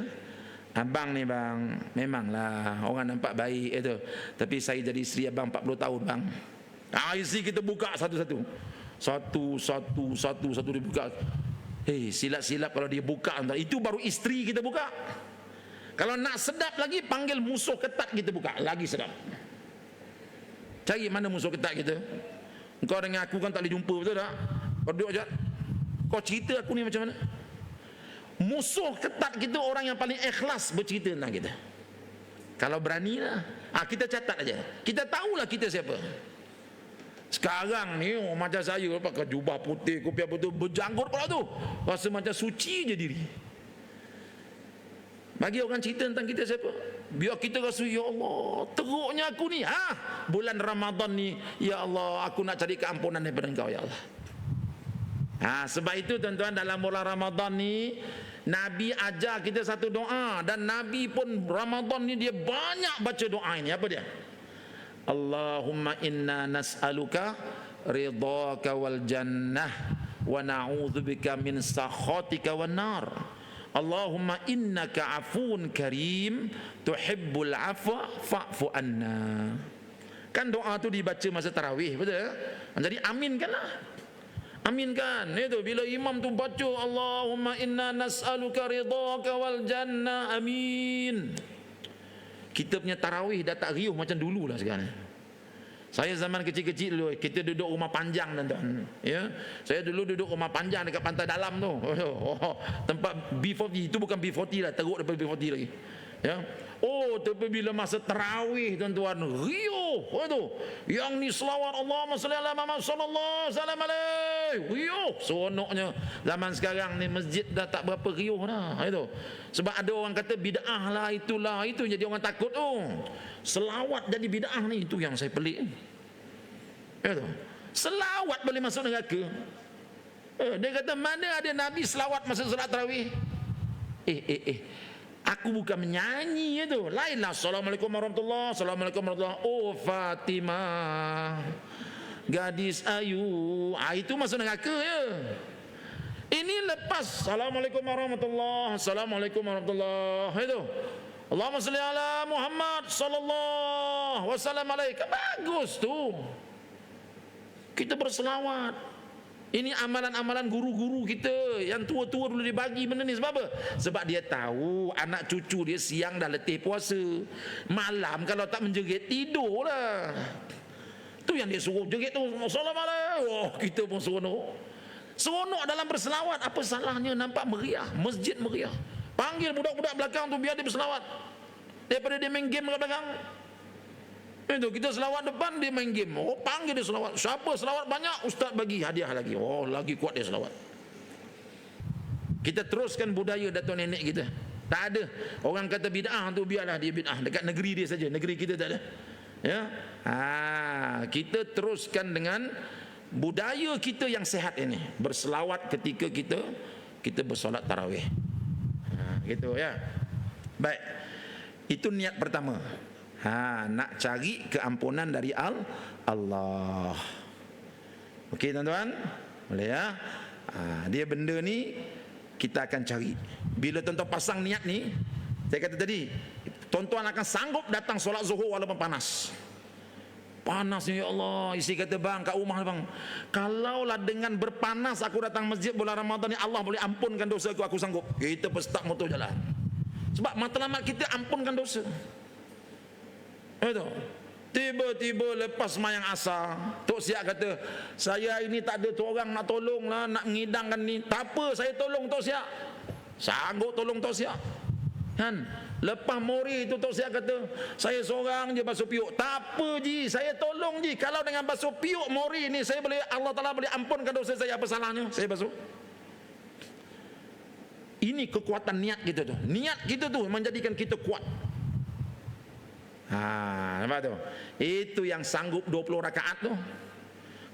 A: abang ni bang, memanglah orang nampak baik itu, tapi saya jadi isteri abang 40 tahun bang. Isteri kita buka satu-satu. Satu dia buka. Silap-silap kalau dia buka, itu baru isteri kita buka. Kalau nak sedap lagi, panggil musuh ketat kita buka, lagi sedap. Cari mana musuh ketat kita. Engkau dengan aku kan tak boleh jumpa, betul tak? Kau duduk je, kau cerita aku ni macam mana. Musuh ketat kita orang yang paling ikhlas bercerita tentang kita. Kalau berani lah, kita catat aja. Kita tahulah kita siapa. Sekarang ni macam saya pakai jubah putih, kopiah putih, berjanggut pula tu, rasa macam suci je diri. Bagi orang cerita tentang kita siapa, biar kita rasa, ya Allah, teruknya aku ni. Bulan Ramadan ni, ya Allah, aku nak cari keampunan daripada Engkau, ya Allah. Sebab itu tuan-tuan, dalam bulan Ramadan ni Nabi ajar kita satu doa, dan Nabi pun Ramadan ni dia banyak baca doa ini. Apa dia? Allahumma inna nas'aluka ridhaka wal jannah wa na'udzubika min sakhatika wan nar. Allahumma innaka afun karim tuhibbul afwa fa'fu anna. Kan doa tu dibaca masa tarawih, betul? Jadi aminkanlah. Aminkan. Itu bila imam tu baca Allahumma inna nas'aluka ridhaka wal jannah, amin. Kita punya tarawih dah tak riuh macam dulu lah sekarang. Saya zaman kecil-kecil dulu, kita duduk rumah panjang tuan-tuan. Ya, saya dulu duduk rumah panjang dekat pantai dalam tu. Tempat B40, itu bukan B40 lah, teruk daripada B40 lagi. Ya. Tapi bila masa tarawih tuan-tuan, riuh tu. Yang ni selawat Allahumma salli ala Muhammad sallallahu alaihi wasallam. Riuh seronoknya. Zaman sekarang ni masjid dah tak berapa riuh dah. Itu. Sebab ada orang kata bid'ah lah, itulah, itu jadi orang takut tu. Selawat jadi bid'ah ni, itu yang saya pelik. Itu. Selawat boleh masuk neraka. Dia kata mana ada Nabi selawat masa solat tarawih? Aku bukan menyanyi itu. Lainlah. Assalamualaikum warahmatullahi wabarakatuh. Assalamualaikum warahmatullahi wabarakatuh. Oh Fatimah, gadis ayu. Itu masuk neraka ya. Ini lepas. Assalamualaikum warahmatullahi wabarakatuh. Assalamualaikum warahmatullahi wabarakatuh. Itu. Allahumma salli ala Muhammad sallallahu wasallam alaika. Bagus tu. Kita berselawat. Ini amalan-amalan guru-guru kita yang tua-tua dulu dibagi benda ni. Sebab apa? Sebab dia tahu anak cucu dia siang dah letih puasa, malam kalau tak menjerit tidurlah. Tu yang dia suruh jerit tu. Assalamualaikum. Kita pun seronok dalam berselawat. Apa salahnya? Nampak meriah, masjid meriah. Panggil budak-budak belakang tu biar dia berselawat, daripada dia main game kat belakang. Itu kita selawat depan, dia main game. Panggil dia selawat. Siapa selawat banyak, ustaz bagi hadiah lagi. Lagi kuat dia selawat. Kita teruskan budaya datuk nenek kita. Tak ada orang kata bid'ah tu, biarlah dia bid'ah. Dekat negeri dia saja, negeri kita tak ada. Ya. Kita teruskan dengan budaya kita yang sehat ini. Berselawat ketika kita bersolat tarawih. Gitu ya. Baik. Itu niat pertama. Nak cari keampunan dari Allah. Okey tuan-tuan, boleh ya? Dia benda ni kita akan cari. Bila tuan-tuan pasang niat ni, saya kata tadi, tuan-tuan akan sanggup datang solat zuhur walaupun panas. Panasnya ya Allah. Isteri kata, bang kat rumah bang, kalaulah dengan berpanas aku datang masjid bulan Ramadan ni, Allah boleh ampunkan dosa aku sanggup. Kita start motor jalan. Sebab matlamat kita ampunkan dosa. Itu. Tiba-tiba lepas mayang asar, Tok Siap kata, saya ini tak ada tu orang nak tolong lah, nak ngidangkan ni. Tak apa, saya tolong Tok Siap. Sanggup tolong Tok Siap. Kan? Lepas mori itu Tok Siap kata, saya seorang je basuh piuk. Tak apa ji, saya tolong ji. Kalau dengan basuh piuk mori ni saya boleh, Allah Taala boleh ampunkan dosa saya, apa salahnya saya basuh? Ini kekuatan niat kita tu. Niat kita tu menjadikan kita kuat. Nampak tu? Itu yang sanggup 20 rakaat tu.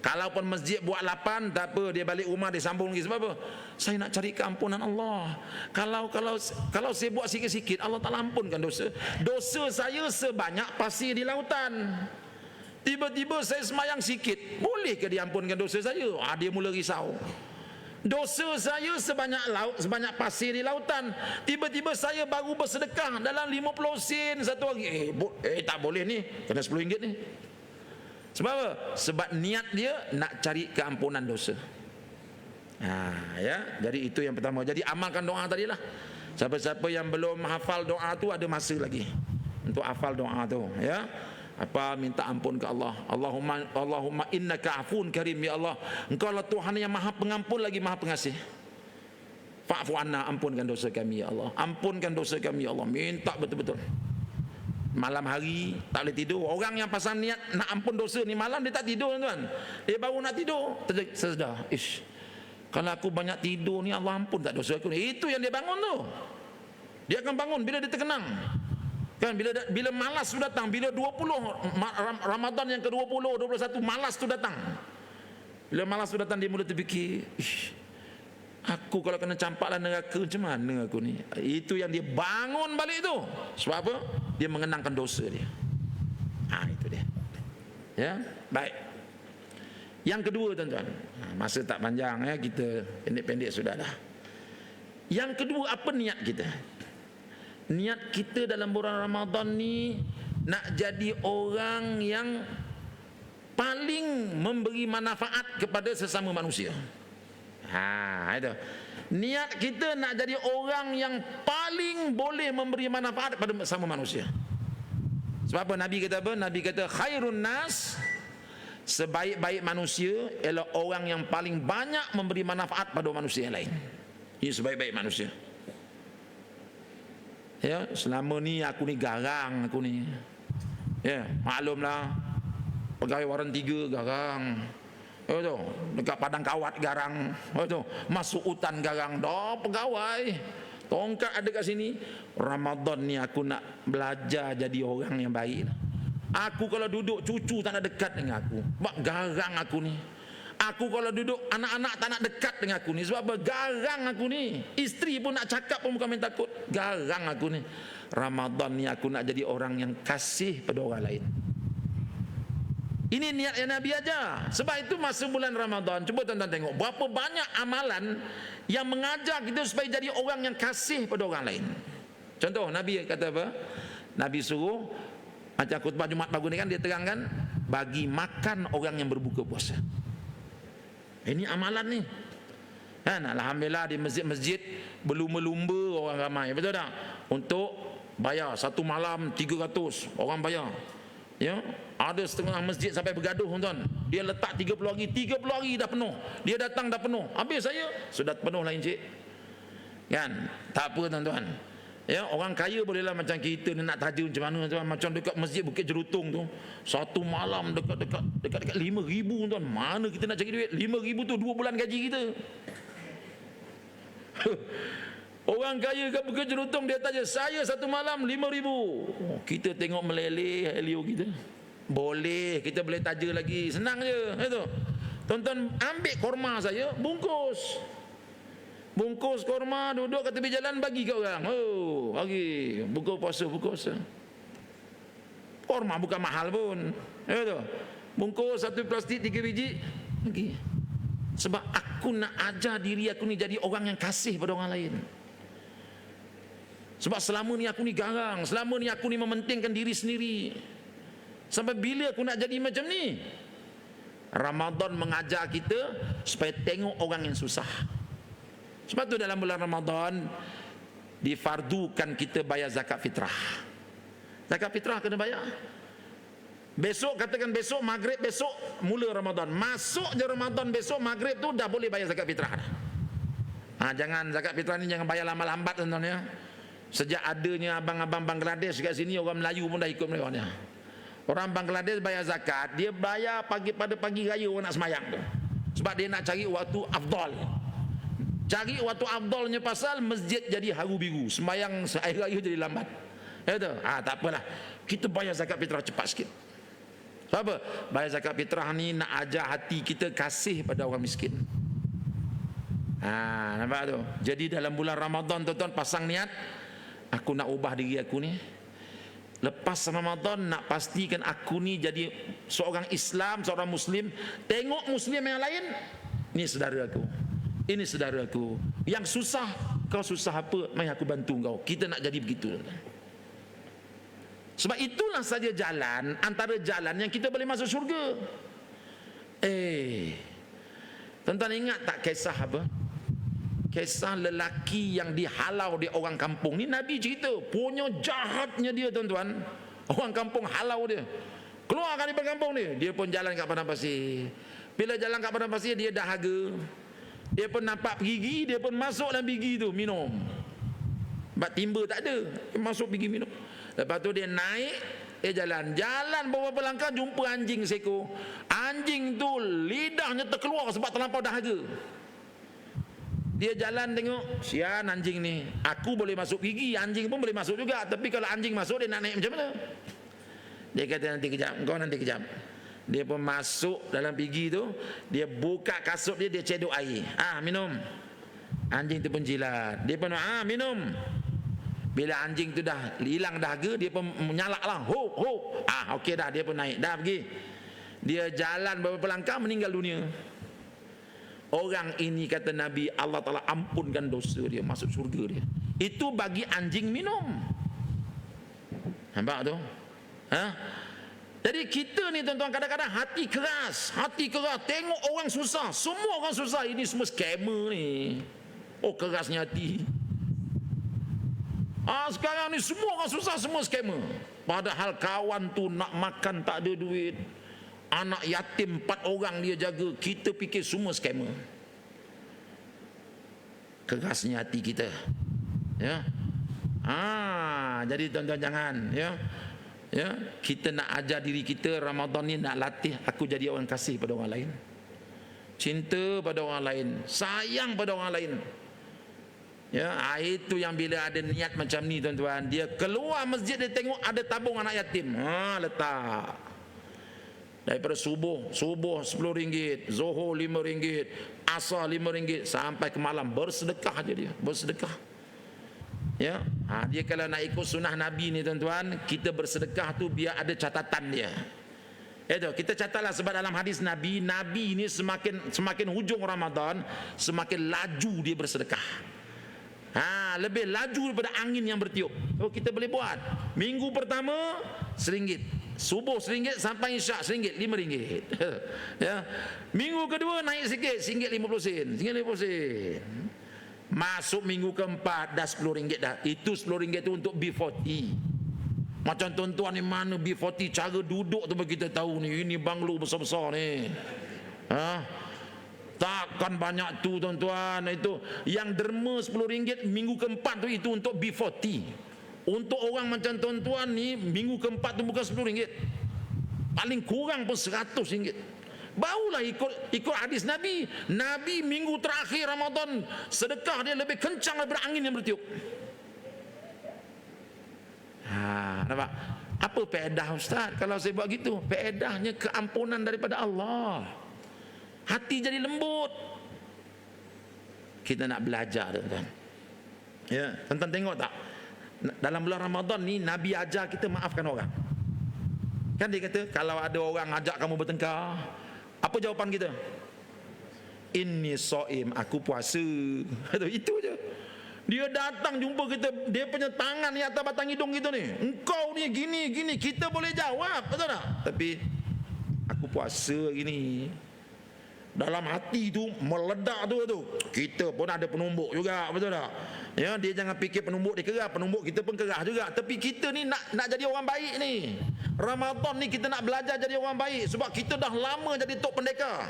A: Kalaupun masjid buat 8, tak apa, dia balik rumah dia sambung lagi. Sebab apa? Saya nak cari keampunan Allah. Kalau saya buat sikit-sikit, Allah Taala ampunkan dosa. Dosa saya sebanyak pasir di lautan. Tiba-tiba saya semayang sikit, boleh ke diampunkan dosa saya? Dia mula risau. Dosa saya sebanyak pasir di lautan. Tiba-tiba saya baru bersedekah dalam 50 sen satu hari. Tak boleh ni, kena 10 ringgit ni. Sebab apa? Sebab niat dia nak cari keampunan dosa. Ya, jadi itu yang pertama. Jadi amalkan doa tadilah. Siapa-siapa yang belum hafal doa tu, ada masa lagi untuk hafal doa tu, ya. Apa, minta ampun ke Allah. Allahumma innaka afun karim, ya Allah, Engkau lah Tuhan yang maha pengampun lagi maha pengasih. Fa'fu anna, ampunkan dosa kami ya Allah. Ampunkan dosa kami ya Allah. Minta betul-betul. Malam hari tak boleh tidur. Orang yang pasang niat nak ampun dosa ni, malam dia tak tidur tuan. Dia baru nak tidur, tersedar, kalau aku banyak tidur ni, Allah ampun tak dosa aku ni. Itu yang dia bangun tu. Dia akan bangun bila dia terkenang. Kan, bila malas tu datang, bila 20 Ramadan yang ke-20, 21 malas tu datang. Bila malas tu datang, dia mula terfikir, aku kalau kena campak dalam neraka macam mana aku ni? Itu yang dia bangun balik tu. Sebab apa? Dia mengenangkan dosa dia. Itu dia. Ya, baik. Yang kedua tuan-tuan, masa tak panjang ya, kita pendek-pendek sudah dah. Yang kedua, apa niat kita? Niat kita dalam bulan Ramadan ni nak jadi orang yang paling memberi manfaat kepada sesama manusia. Itu. Niat kita nak jadi orang yang paling boleh memberi manfaat kepada sesama manusia. Sebab apa Nabi kata apa? Nabi kata khairun nas, sebaik-baik manusia ialah orang yang paling banyak memberi manfaat pada manusia yang lain. Ini sebaik-baik manusia. Ya, selama ni aku ni garang, aku ni. Ya, maklumlah, pegawai waran 3 garang. Tu, dekat padang kawat garang. Tu, masuk hutan garang. Dah pegawai. Tongkat ada kat sini. Ramadan ni aku nak belajar jadi orang yang baik. Aku kalau duduk, cucu tak nak dekat dengan aku. Sebab garang aku ni. Aku kalau duduk, anak-anak tak nak dekat dengan aku ni. Sebab apa? Garang aku ni. Isteri pun nak cakap pun bukan main takut. Garang aku ni. Ramadan ni aku nak jadi orang yang kasih pada orang lain. Ini niat yang Nabi ajar. Sebab itu masa bulan Ramadan, cuba tuan-tuan tengok berapa banyak amalan yang mengajar kita supaya jadi orang yang kasih pada orang lain. Contoh, Nabi kata apa? Nabi suruh, macam khutbah Jumaat pagi ni kan, dia terangkan, bagi makan orang yang berbuka puasa. Ini amalan ni. Kan, alhamdulillah di masjid-masjid berlumba-lumba orang ramai, betul tak? Untuk bayar satu malam 300 orang bayar. Ya, ada setengah masjid sampai bergaduh tuan. Dia letak 30 hari, 30 hari dah penuh. Dia datang dah penuh. Habis saya sudah penuh lah encik. Kan? Tak apa tuan-tuan. Ya, orang kaya bolehlah macam kita ni nak taja macam mana tuan. Macam dekat masjid Bukit Jerutung tu, satu malam dekat 5,000 tuan. Mana kita nak cari duit? 5,000 tu 2 bulan gaji kita. Orang kaya kat Bukit Jerutung, dia tanya, saya satu malam 5,000. Kita tengok meleleh helio kita. Boleh, kita boleh taja lagi. Senang je. Itu. Tonton, ambil korma saya, bungkus. Bungkus korma, duduk kat tepi jalan, bagi kat orang. Bagi. Buka puasa. Korma bukan mahal pun. Itu. Bungkus satu plastik 3 biji, bagi. Sebab aku nak ajar diri aku ni jadi orang yang kasih pada orang lain. Sebab selama ni aku ni garang, selama ni aku ni mementingkan diri sendiri. Sampai bila aku nak jadi macam ni? Ramadan mengajar kita supaya tengok orang yang susah. Sebab tu dalam bulan Ramadan difardukan kita bayar zakat fitrah. Zakat fitrah kena bayar. Besok, katakan besok maghrib, besok mula Ramadan. Masuk je Ramadan besok maghrib tu dah boleh bayar zakat fitrah dah. Jangan zakat fitrah ni jangan bayar lambat-lambat tuan-tuan ya. Sejak adanya abang-abang Bangladesh kat sini, orang Melayu pun dah ikut mereka ni. Orang Bangladesh bayar zakat, dia bayar pada pagi raya orang nak semayang tu. Sebab dia nak cari waktu afdal. Cari waktu afdalnya pasal masjid jadi haru biru, semayang air raya jadi lambat. Ya tu. Tak apalah. Kita bayar zakat fitrah cepat sikit. Sebab apa? Bayar zakat fitrah ni nak ajar hati kita kasih pada orang miskin. Nampak tu? Jadi dalam bulan Ramadan tuan-tuan pasang niat, aku nak ubah diri aku ni. Lepas Ramadan nak pastikan aku ni jadi seorang Islam, seorang Muslim. Tengok Muslim yang lain, ni saudara aku, ini saudara aku. Yang susah, kau susah apa, mari aku bantu kau. Kita nak jadi begitu. Sebab itulah saja jalan, antara jalan yang kita boleh masuk syurga. Tuan-tuan ingat tak kisah apa? Kisah lelaki yang dihalau di orang kampung ni. Nabi cerita, punya jahatnya dia tuan-tuan. Orang kampung halau dia, keluarkan daripada kampung dia. Dia pun jalan kat padang pasir. Bila jalan kat padang pasir, dia dahaga. Dia pun nampak gigi, dia pun masuk dalam gigi tu minum. Sebab timba tak ada, dia masuk gigi minum. Lepas tu dia naik, jalan beberapa langkah, jumpa anjing seekor. Anjing tu lidahnya terkeluar sebab terlampau dahaga. Dia jalan tengok, sian anjing ni, aku boleh masuk gigi, anjing pun boleh masuk juga. Tapi kalau anjing masuk, dia nak naik macam mana? Dia kata nanti kejap, kau nanti kejap. Dia pun masuk dalam gigi tu, dia buka kasut dia, dia cedok air. Minum. Anjing tu pun jilat. Dia pun minum. Bila anjing tu dah hilang dahaga, dia pun menyalak lah. Okey dah, dia pun naik. Dah pergi. Dia jalan beberapa langkah, meninggal dunia. Orang ini kata Nabi, Allah Ta'ala ampunkan dosa dia, masuk surga dia. Itu bagi anjing minum. Nampak tu? Jadi kita ni tuan-tuan kadang-kadang hati keras. Tengok orang susah, semua orang susah. Ini semua scammer ni. Kerasnya hati. Sekarang ni semua orang susah, semua scammer. Padahal kawan tu nak makan tak ada duit, anak yatim 4 orang dia jaga, kita fikir semua scammer. Kerasnya hati kita. Ya. Jadi tuan-tuan jangan, ya. Kita nak ajar diri kita Ramadan ni, nak latih aku jadi orang kasih pada orang lain, cinta pada orang lain, sayang pada orang lain. Ya, itu yang bila ada niat macam ni tuan-tuan, dia keluar masjid, dia tengok ada tabung anak yatim, letak. Daripada subuh RM10, zuhur RM5, asar RM5, sampai ke malam bersedekah aja dia, bersedekah. Ya, dia kalau nak ikut sunnah Nabi ni tuan-tuan, kita bersedekah tu biar ada catatan dia. Itu kita catatlah, sebab dalam hadis Nabi ni semakin hujung Ramadan, semakin laju dia bersedekah. Lebih laju daripada angin yang bertiup. Kita boleh buat. Minggu pertama RM1, subuh RM1 sampai isyak RM1, RM5. Ya. Minggu kedua naik sikit, RM1.50, RM1.50. Masuk minggu keempat dah RM10 dah. Itu RM10 tu untuk B40. Macam tuan-tuan ni mana B40, cara duduk tu bagi kita tahu ni, ini banglo besar-besar ni. Takkan banyak tu tuan-tuan. Itu yang derma RM10 minggu keempat tu, itu untuk B40. Untuk orang macam tuan-tuan ni, minggu keempat tu bukan RM10, paling kurang pun RM100. Barulah ikut hadis Nabi. Nabi minggu terakhir Ramadan, sedekah dia lebih kencang daripada angin yang bertiup. Nampak? Apa faedah Ustaz kalau saya buat gitu? Faedahnya keampunan daripada Allah. Hati jadi lembut. Kita nak belajar tuan-tuan. Ya, tuan-tuan tengok tak? Dalam bulan Ramadan ni Nabi ajar kita maafkan orang. Kan dia kata kalau ada orang ajak kamu bertengkar, apa jawapan kita? Inni shaim, aku puasa. Itu je. Dia datang jumpa kita, dia punya tangan ni atas batang hidung kita ni. Engkau ni gini, kita boleh jawab, betul tak? Tapi aku puasa gini. Dalam hati tu meledak tu. Kita pun ada penumbuk juga, betul tak? Ya, dia jangan fikir penumbuk dia kerah, penumbuk kita pun kerah juga. Tapi kita ni nak jadi orang baik ni. Ramadan ni kita nak belajar jadi orang baik, sebab kita dah lama jadi tok pendekar.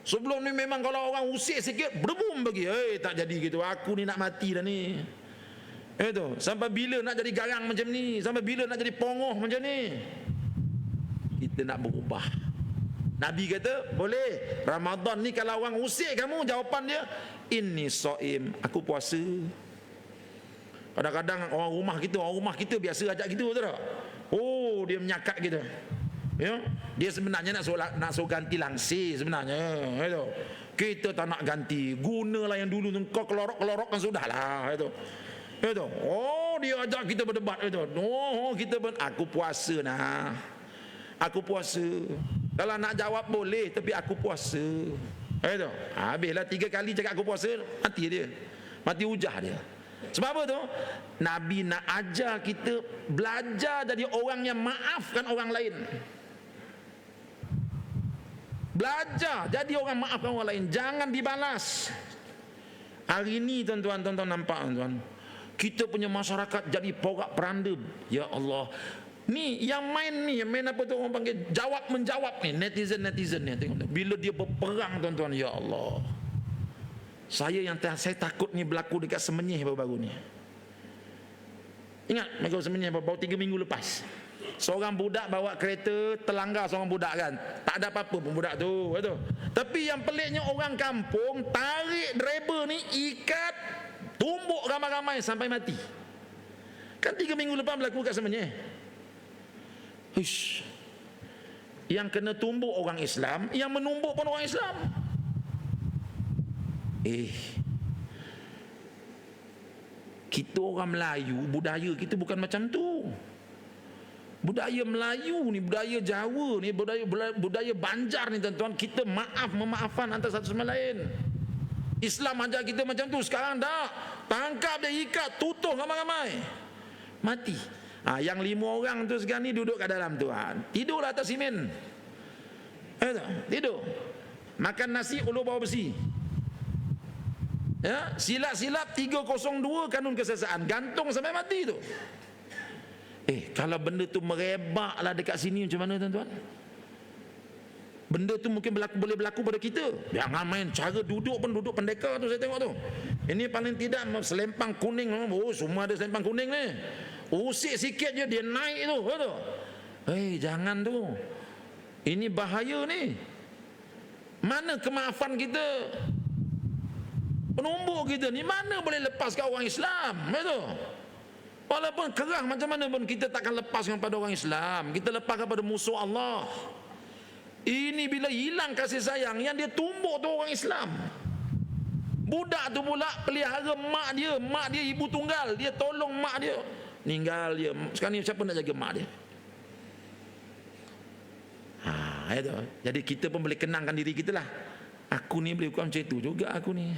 A: Sebelum ni memang kalau orang usik sikit berbum bagi, tak jadi gitu. Aku ni nak mati dah ni. Itu sampai bila nak jadi garang macam ni? Sampai bila nak jadi pongoh macam ni? Kita nak berubah. Nabi kata, boleh. Ramadan ni kalau orang usik kamu, jawapan dia, inni shaim, aku puasa. Kadang-kadang orang rumah kita biasa ajak gitu, betul tak? Oh, dia menyakat kita. Ya, dia sebenarnya nak suruh ganti langsir sebenarnya. Itu. Kita tak nak ganti. Gunalah yang dulu tu, kau kelorok-kelorokkan sudahlah. Itu. Itu. Oh, dia ajak kita berdebat itu. Oh, aku puasa nah. Aku puasa. Kalau nak jawab boleh, tapi aku puasa. Itu. Habislah 3 kali cakap aku puasa, mati dia. Mati hujah dia. Sebab apa tu? Nabi nak ajar kita belajar jadi orang yang maafkan orang lain. Belajar jadi orang maafkan orang lain, jangan dibalas. Hari ini tuan-tuan nampak tuan-tuan, kita punya masyarakat jadi porak-peranda. Ya Allah, ni yang main apa tu orang panggil jawab menjawab ni, netizen ni, tengok bila dia berperang tuan-tuan. Ya Allah, saya takut ni berlaku dekat Semenyih baru-baru ni. Ingat mereka Semenyih baru 3 minggu lepas, seorang budak bawa kereta terlanggar seorang budak kan, tak ada apa-apa pun budak tu, betul. Tapi yang peliknya orang kampung tarik driver ni, ikat, tumbuk ramai-ramai sampai mati. Kan 3 minggu lepas berlaku kat Semenyih. Ish. Yang kena tumbuk orang Islam, yang menumbuk pun orang Islam. Kita orang Melayu, budaya kita bukan macam tu. Budaya Melayu ni, budaya Jawa ni, budaya Banjar ni tuan-tuan, kita memaafkan antara satu sama lain. Islam ajar kita macam tu. Sekarang dah tangkap dia, ikat, tutup ramai-ramai, mati. Yang 5 orang tu sekarang ni duduk kat dalam tu, tidurlah atas simen, tidur, makan nasi ulu bawah besi. Ya, silap-silap 302 kanun kesesaan, gantung sampai mati tu. Kalau benda tu merebaklah dekat sini macam mana tuan-tuan? Benda tu mungkin boleh berlaku pada kita. Jangan main cara duduk pun duduk pendeka tu, saya tengok tu. Ini paling tidak selempang kuning. Oh, semua ada selempang kuning ni. Usik sikit je dia naik tu, betul? Jangan tu. Ini bahaya ni. Mana kemaafan kita? Penumbuk kita ni mana boleh lepaskan orang Islam, betul? Walaupun kerah macam mana pun kita takkan lepaskan pada orang Islam. Kita lepaskan pada musuh Allah. Ini bila hilang kasih sayang, yang dia tumbuk tu orang Islam. Budak tu pula pelihara mak dia ibu tunggal, dia tolong mak dia, meninggal dia. Sekarang ni siapa nak jaga mak dia? Itu. Jadi kita pun boleh kenangkan diri kita lah. Aku ni boleh bukan macam itu juga aku ni.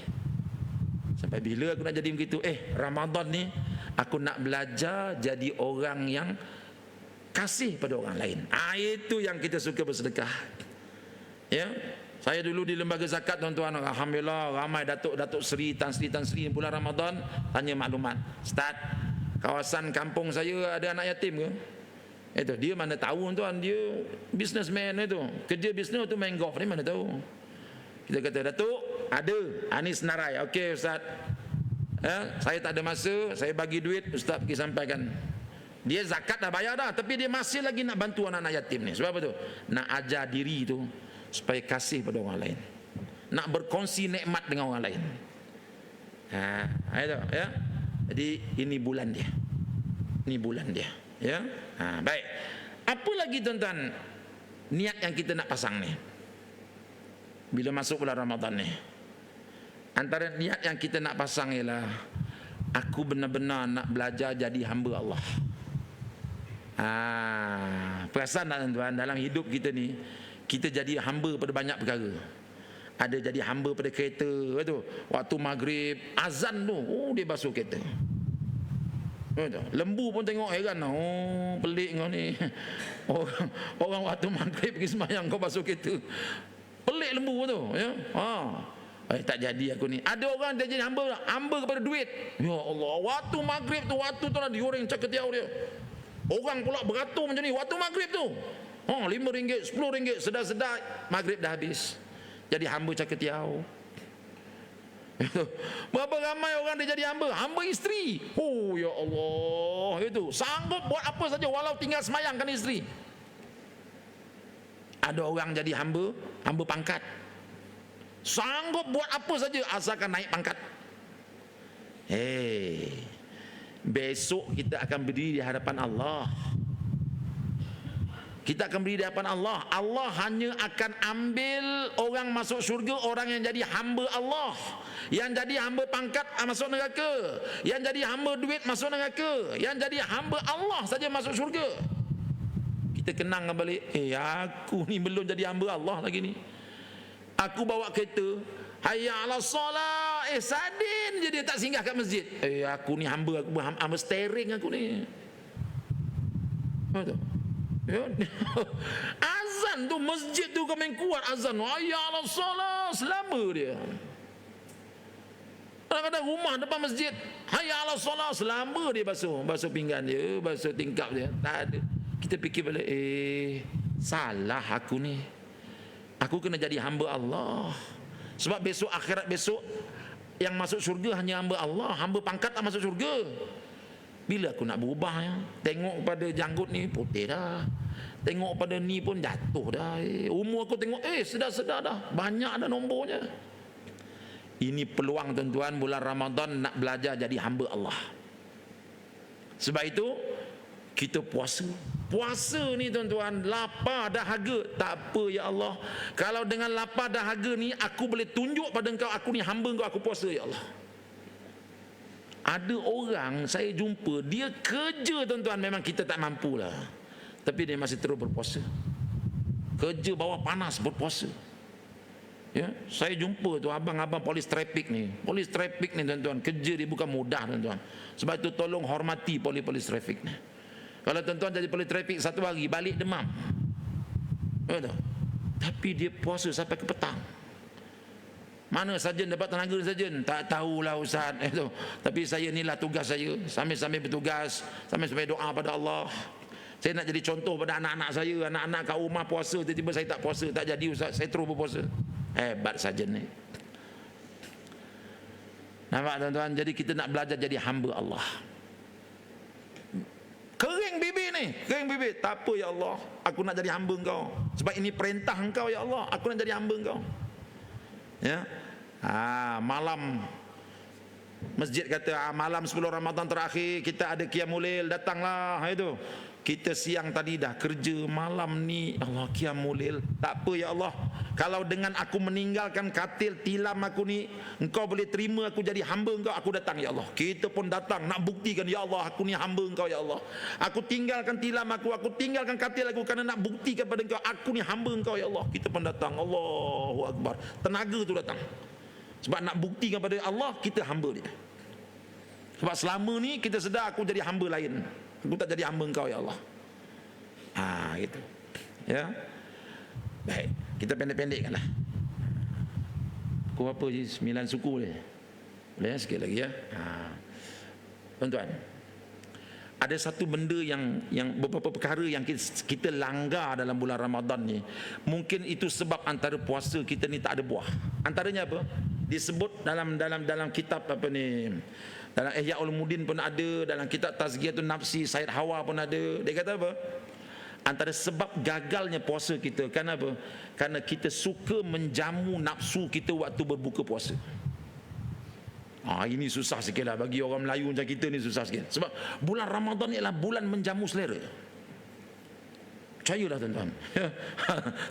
A: Sampai bila aku nak jadi begitu? Ramadan ni aku nak belajar jadi orang yang kasih pada orang lain. Itu yang kita suka bersedekah. Ya, saya dulu di lembaga zakat tuan-tuan, alhamdulillah ramai datuk Seri, Tan Sri bulan Ramadan tanya maklumat. Ustaz, kawasan kampung saya ada anak yatim ke? Itu dia mana tahu tuan, dia businessman itu. Kerja bisnes tu main golf ni, mana tahu. Kita kata, Datuk, ada Anis Narai. Okey Ustaz, saya tak ada masa, saya bagi duit, Ustaz pergi sampaikan. Dia zakat dah bayar dah, tapi dia masih lagi nak bantu anak-anak yatim ni. Sebab apa tu? Nak ajar diri tu supaya kasih pada orang lain, nak berkongsi nikmat dengan orang lain. Itu ya. Jadi ini bulan dia. Ini bulan dia, ya. Baik. Apa lagi tuan-tuan niat yang kita nak pasang ni bila masuk bulan Ramadan ni? Antara niat yang kita nak pasang ialah aku benar-benar nak belajar jadi hamba Allah. Perasan tak tuan-tuan, dalam hidup kita ni kita jadi hamba pada banyak perkara. Ada jadi hamba pada kereta, betul? Waktu maghrib azan tu, dia basuh kereta. Betul? Lembu pun tengok heran, pelik kau ni. Orang waktu maghrib pergi sembahyang kau basuh kereta. Pelik lembu tu, ya. Tak jadi aku ni. Ada orang dia jadi hamba kepada duit. Ya Allah, waktu maghrib tu, waktu tu lah dioreng caketiau dia. Orang pula beratur macam ni waktu maghrib tu. RM5, RM10, sedar-sedar maghrib dah habis. Jadi hamba caketiau. Berapa ramai orang dia jadi hamba? Hamba isteri. Oh ya Allah, itu sanggup buat apa saja walau tinggal semayangkan isteri. Ada orang jadi hamba pangkat. Sanggup buat apa saja asalkan naik pangkat. Besok kita akan berdiri di hadapan Allah. Kita akan berdiri di hadapan Allah. Allah hanya akan ambil orang masuk syurga orang yang jadi hamba Allah. Yang jadi hamba pangkat masuk neraka. Yang jadi hamba duit masuk neraka. Yang jadi hamba Allah saja masuk syurga. Kita kenang balik, aku ni belum jadi hamba Allah lagi ni. Aku bawa kereta, hayya ala solah, sadin je dia tak singgah kat masjid. Aku ni hamba steering aku ni. Betul? Ya. Azan tu masjid tu kau main kuat azan, hayya ala solah, selama dia. Kadang-kadang rumah depan masjid, hayya ala solah, selama dia basuh pinggan dia, basuh tingkap dia. Tak ada. Kita fikir balik, salah aku ni. Aku kena jadi hamba Allah. Sebab besok akhirat besok yang masuk syurga hanya hamba Allah. Hamba pangkat tak masuk syurga. Bila aku nak berubah ya? Tengok pada janggut ni putih dah. Tengok pada ni pun jatuh dah. Umur aku tengok sedar-sedar dah. Banyak dah nombornya. Ini peluang tuan-tuan bulan Ramadan nak belajar jadi hamba Allah. Sebab itu kita puasa. Puasa ni tuan-tuan, lapar dahaga, tak apa ya Allah. Kalau dengan lapar dahaga ni aku boleh tunjuk pada engkau aku ni hamba engkau, aku puasa ya Allah. Ada orang saya jumpa, dia kerja tuan-tuan, memang kita tak mampulah, tapi dia masih terus berpuasa. Kerja bawah panas berpuasa. Ya, saya jumpa tu abang-abang polis trafik ni. Polis trafik ni tuan-tuan, kerja dia bukan mudah tuan-tuan. Sebab itu tolong hormati polis-polis trafik ni. Kalau tuan-tuan jadi polis trafik satu hari balik demam. Betul? Tapi dia puasa sampai ke petang. Mana sarjan dapat tenaga sarjan? Tak tahulah Ustaz. Tapi saya inilah tugas saya. Sambil-sambil bertugas, sambil-sambil doa pada Allah. Saya nak jadi contoh pada anak-anak saya. Anak-anak kat rumah puasa, tiba-tiba saya tak puasa. Tak jadi Ustaz, saya terus berpuasa. Hebat sarjan ni. Nampak tuan-tuan? Jadi kita nak belajar jadi hamba Allah. Kering bibir ni, kering bibir. Tak apa ya Allah, aku nak jadi hamba engkau. Sebab ini perintah engkau ya Allah, aku nak jadi hamba engkau. Ya. Malam masjid kata malam 10 Ramadan terakhir kita ada qiyamul lail, datanglah. Itu kita siang tadi dah kerja, malam ni Allah qiyamul lail. Tak apa ya Allah, kalau dengan aku meninggalkan katil tilam aku ni, engkau boleh terima aku jadi hamba engkau, aku datang ya Allah. Kita pun datang nak buktikan ya Allah, aku ni hamba engkau ya Allah. Aku tinggalkan tilam aku tinggalkan katil aku kerana nak buktikan pada engkau aku ni hamba engkau ya Allah. Kita pun datang, Allahu Akbar. Tenaga tu datang. Sebab nak buktikan pada Allah kita hamba dia. Sebab selama ni kita sedar aku jadi hamba lain. Aku tak jadi hamba engkau ya Allah. Gitu. Ya. Baik, kita pendek-pendekkanlah. Aku apa je 9 suku dia. Boleh ya sikit lagi ya. Tuan-tuan, ada satu benda yang beberapa perkara yang kita langgar dalam bulan Ramadan ni. Mungkin itu sebab antara puasa kita ni tak ada buah. Antaranya apa? Disebut dalam kitab apa ni, dalam Ihya Ulumuddin pun ada, dalam kitab Tazkiyatun Nafsi Said Hawa pun ada. Dia kata apa? Antara sebab gagalnya puasa kita, kenapa? Karena kita suka menjamu nafsu kita waktu berbuka puasa. Ini susah sikit lah bagi orang Melayu macam kita ni, susah sikit. Sebab bulan Ramadan ni adalah bulan menjamu selera. Percayalah tuan-tuan.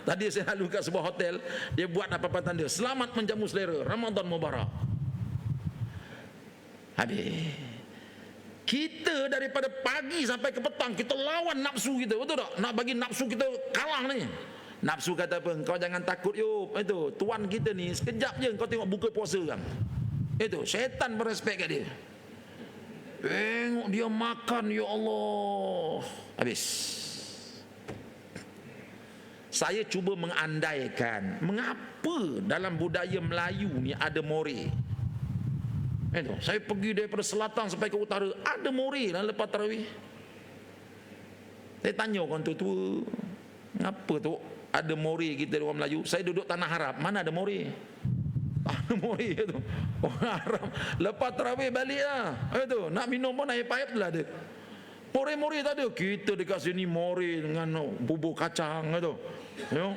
A: Tadi saya lalu kat sebuah hotel, dia buat apa-apa tanda, selamat menjamu selera, Ramadan Mubarak. Habis kita daripada pagi sampai ke petang kita lawan nafsu kita, betul tak? Nak bagi nafsu kita kalah ni. Nafsu kata apa? Kau jangan takut yuk. Itu tuan kita ni sekejap je kau tengok buka puasa kan. Itu syaitan berespek kat dia. Tengok dia makan, ya Allah. Habis. Saya cuba mengandaikan mengapa dalam budaya Melayu ni ada more. Itu, saya pergi daripada selatan sampai ke utara, ada more dalam lepas tarawih. Saya tanya orang tua-tua, ngapa tu ada more kita orang Melayu? Saya duduk Tanah Harap, mana ada more? Mori tu. Orang Arab lepas tarawih balik lah. Tu nak minum pun air paip lah dia. Mori tak ada. Kita dekat sini mori dengan bubur kacang tu. You know?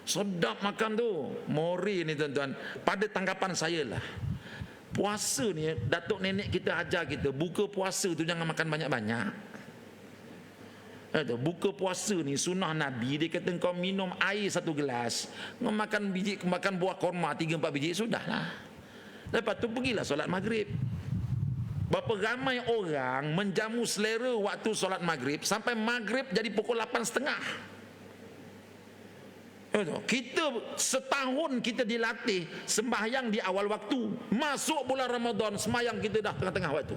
A: Sedap makan tu. Mori ni tuan-tuan. Pada tanggapan saya lah, puasa ni datuk nenek kita ajar kita, buka puasa tu jangan makan banyak-banyak. Buka puasa ni sunnah Nabi, dia kata kau minum air 1 gelas, kau makan buah korma 3-4 biji, sudahlah. Lepas tu pergilah solat maghrib. Berapa ramai orang menjamu selera waktu solat maghrib sampai maghrib jadi pukul 8.30. Kita setahun kita dilatih sembahyang di awal waktu. Masuk bulan Ramadan sembahyang kita dah tengah-tengah waktu.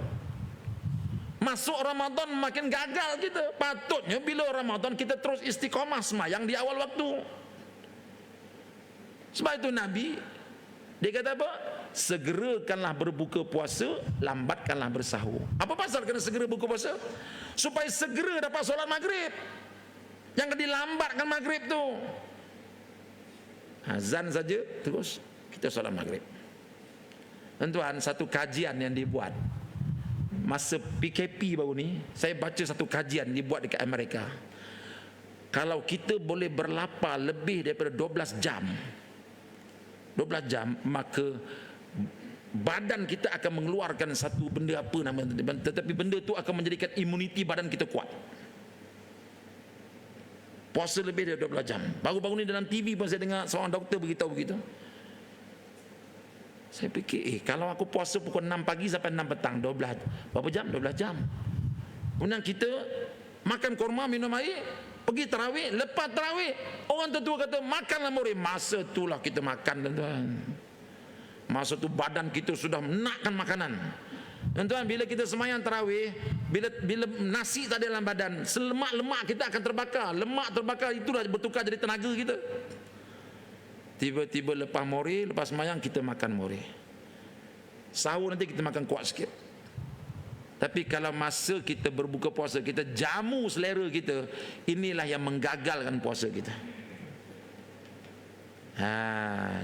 A: Masuk Ramadan makin gagal kita. Patutnya bila Ramadan kita terus istiqamah sembahyang di awal waktu. Sebab itu Nabi dia kata apa? Segerakanlah berbuka puasa, lambatkanlah bersahur. Apa pasal kena segera buka puasa? Supaya segera dapat solat maghrib. Jangan dilambatkan maghrib tu. Azan saja terus kita solat maghrib. Tuan-tuan, satu kajian yang dibuat masa PKP baru ni, saya baca satu kajian dibuat dekat Amerika. Kalau kita boleh berlapar lebih daripada 12 jam, maka badan kita akan mengeluarkan satu benda, apa nama, tetapi benda tu akan menjadikan imuniti badan kita kuat. Puasa lebih dari 12 jam. Baru-baru ni dalam TV pun saya dengar seorang doktor beritahu begitu. Saya fikir, kalau aku puasa pukul 6 pagi sampai 6 petang, 12, berapa jam? 12 jam. Kemudian kita makan kurma, minum air, pergi tarawih. Lepas tarawih, orang tertua kata, makanlah murid. Masa itulah kita makan, tuan-tuan. Masa tu badan kita sudah menakkan makanan. Tuan-tuan, bila kita semayang tarawih, bila nasi tak ada dalam badan, selemak-lemak kita akan terbakar. Lemak terbakar itulah bertukar jadi tenaga kita. Tiba-tiba lepas mori, lepas semayang kita makan mori. Sahur nanti kita makan kuat sikit. Tapi kalau masa kita berbuka puasa, kita jamu selera kita, inilah yang menggagalkan puasa kita.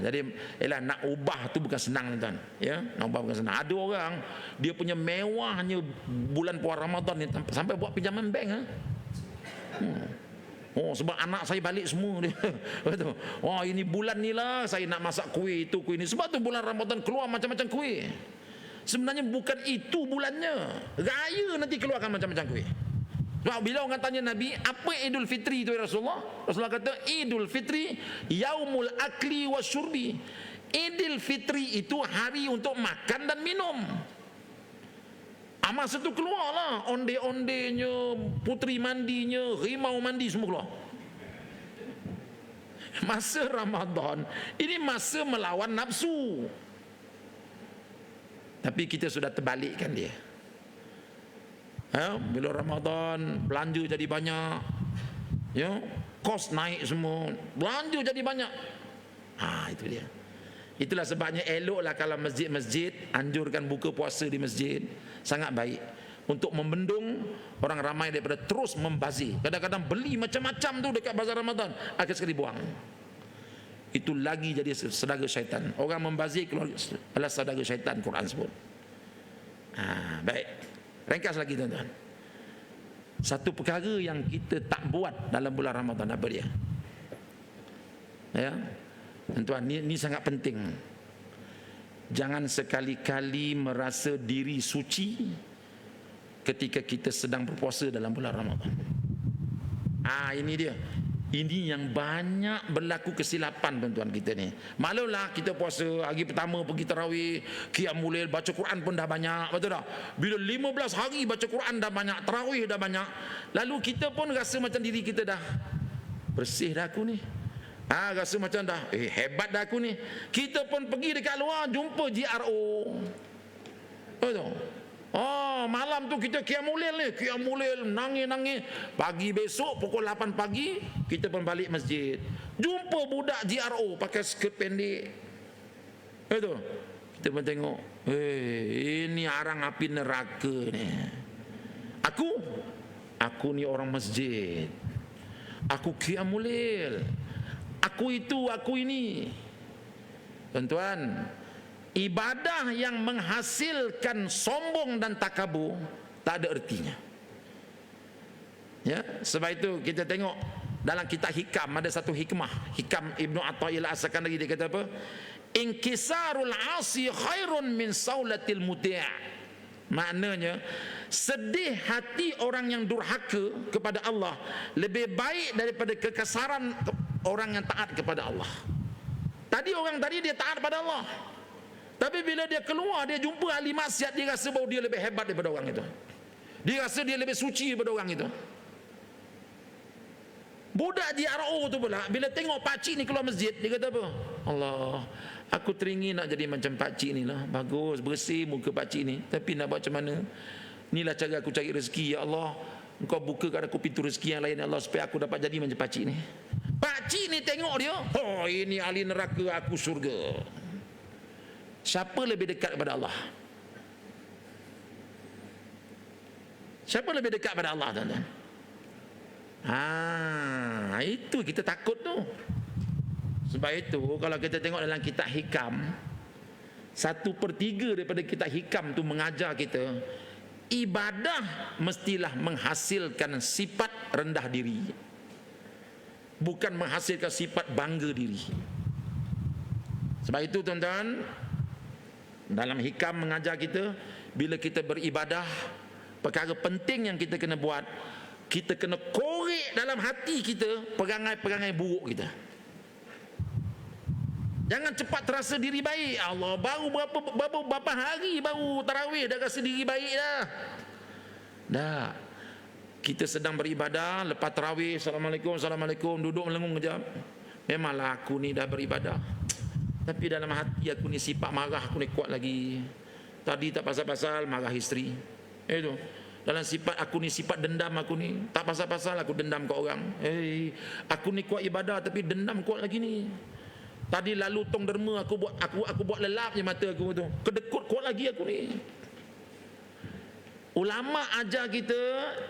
A: Jadi nak ubah tu bukan senang, tuan. Ya, nak ubah bukan senang. Ada orang dia punya mewahnya bulan puasa Ramadan ni sampai buat pinjaman bank. Oh, sebab anak saya balik semua dia. Betul. Oh, ini bulan ni lah saya nak masak kuih, itu kuih ni. Sebab tu bulan Ramadan keluar macam-macam kuih. Sebenarnya bukan itu bulannya. Raya nanti keluarkan macam-macam kuih. Sebab bila orang tanya Nabi, apa Idul Fitri itu ya Rasulullah? Rasulullah kata, Idul Fitri yaumul akli wasyurbi. Idul Fitri itu hari untuk makan dan minum. Masa tu keluarlah onde-ondenya, putri mandinya, rimau mandi semua keluar. Masa Ramadan ini masa melawan nafsu. Tapi kita sudah terbalikkan dia. Bila Ramadan belanja jadi banyak, ya, kos naik semua, belanja jadi banyak. Itu dia. Itulah sebabnya eloklah kalau masjid-masjid anjurkan buka puasa di masjid, sangat baik untuk membendung orang ramai daripada terus membazir. Kadang-kadang beli macam-macam tu dekat bazar Ramadan, akhir sekali buang. Itu lagi jadi saudagar syaitan. Orang membazir adalah saudagar syaitan, Quran sebut. Baik. Ringkas lagi, tuan-tuan. Satu perkara yang kita tak buat dalam bulan Ramadan, apa dia? Ya. Tuan-tuan, ini sangat penting. Jangan sekali-kali merasa diri suci ketika kita sedang berpuasa dalam bulan Ramadan. Ini dia. Ini yang banyak berlaku kesilapan, tuan-tuan kita ni. Maklumlah kita puasa hari pertama pergi tarawih, qiyamul lail, baca Quran pun dah banyak, betul tak? Bila 15 hari baca Quran dah banyak, tarawih dah banyak, lalu kita pun rasa macam diri kita dah bersih dah aku ni. Rasa macam dah hebat dah aku ni. Kita pun pergi dekat luar jumpa GRO. Betul. Malam tu kita qiyamul lail ni, qiyamul lail nangis-nangis. Pagi besok pukul 8 pagi kita pun balik masjid. Jumpa budak GRO pakai skirt pendek. Betul. Kita pun tengok, ini arang api neraka ni. Aku ni orang masjid. Aku qiyamul lail. Aku itu, aku ini. Tuan-tuan, ibadah yang menghasilkan sombong dan takabur tak ada ertinya. Ya, sebab itu kita tengok dalam kitab Hikam ada satu hikmah, Hikam Ibnu Athaillah As-Sakandari, dia kata apa? Inkisarul asi khairun min saulatil muti'. Maknanya sedih hati orang yang durhaka kepada Allah lebih baik daripada kekesaran orang yang taat kepada Allah. Orang tadi dia taat pada Allah, tapi bila dia keluar dia jumpa ahli maksiat, dia rasa bahawa dia lebih hebat daripada orang itu. Dia rasa dia lebih suci daripada orang itu. Budak JRO tu pula bila tengok pakcik ni keluar masjid, dia kata apa? Allah, aku teringin nak jadi macam pakcik ni lah. Bagus, bersih muka pakcik ni, tapi nak buat macam mana? Inilah cara aku cari rezeki, ya Allah. Engkau bukakan aku pintu rezeki yang lain, ya Allah, supaya aku dapat jadi macam pakcik ni. Pakcik ni tengok dia, oh ini ahli neraka, aku surga. Siapa lebih dekat kepada Allah? Siapa lebih dekat pada Allah, tuan-tuan? Itu kita takut tu. Sebab itu kalau kita tengok dalam kitab Hikam, 1/3 daripada kitab Hikam tu mengajar kita ibadah mestilah menghasilkan sifat rendah diri, bukan menghasilkan sifat bangga diri. Sebab itu tuan-tuan, dalam Hikam mengajar kita bila kita beribadah, perkara penting yang kita kena buat, kita kena korek dalam hati kita perangai-perangai buruk kita. Jangan cepat terasa diri baik. Allah, baru berapa hari baru tarawih dah rasa diri baik dah. Dah. Kita sedang beribadah, lepas tarawih, Assalamualaikum, duduk melengung kejap. Memanglah aku ni dah beribadah, tapi dalam hati aku ni sifat marah aku ni kuat lagi. Tadi tak pasal-pasal marah isteri. Itu. Dalam sifat aku ni, sifat dendam aku ni, tak pasal-pasal aku dendam ke orang. Aku ni kuat ibadah tapi dendam kuat lagi ni. Tadi lalu tong derma aku buat lelap je mata aku tu. Kedekut kuat lagi aku ni. Ulama ajar kita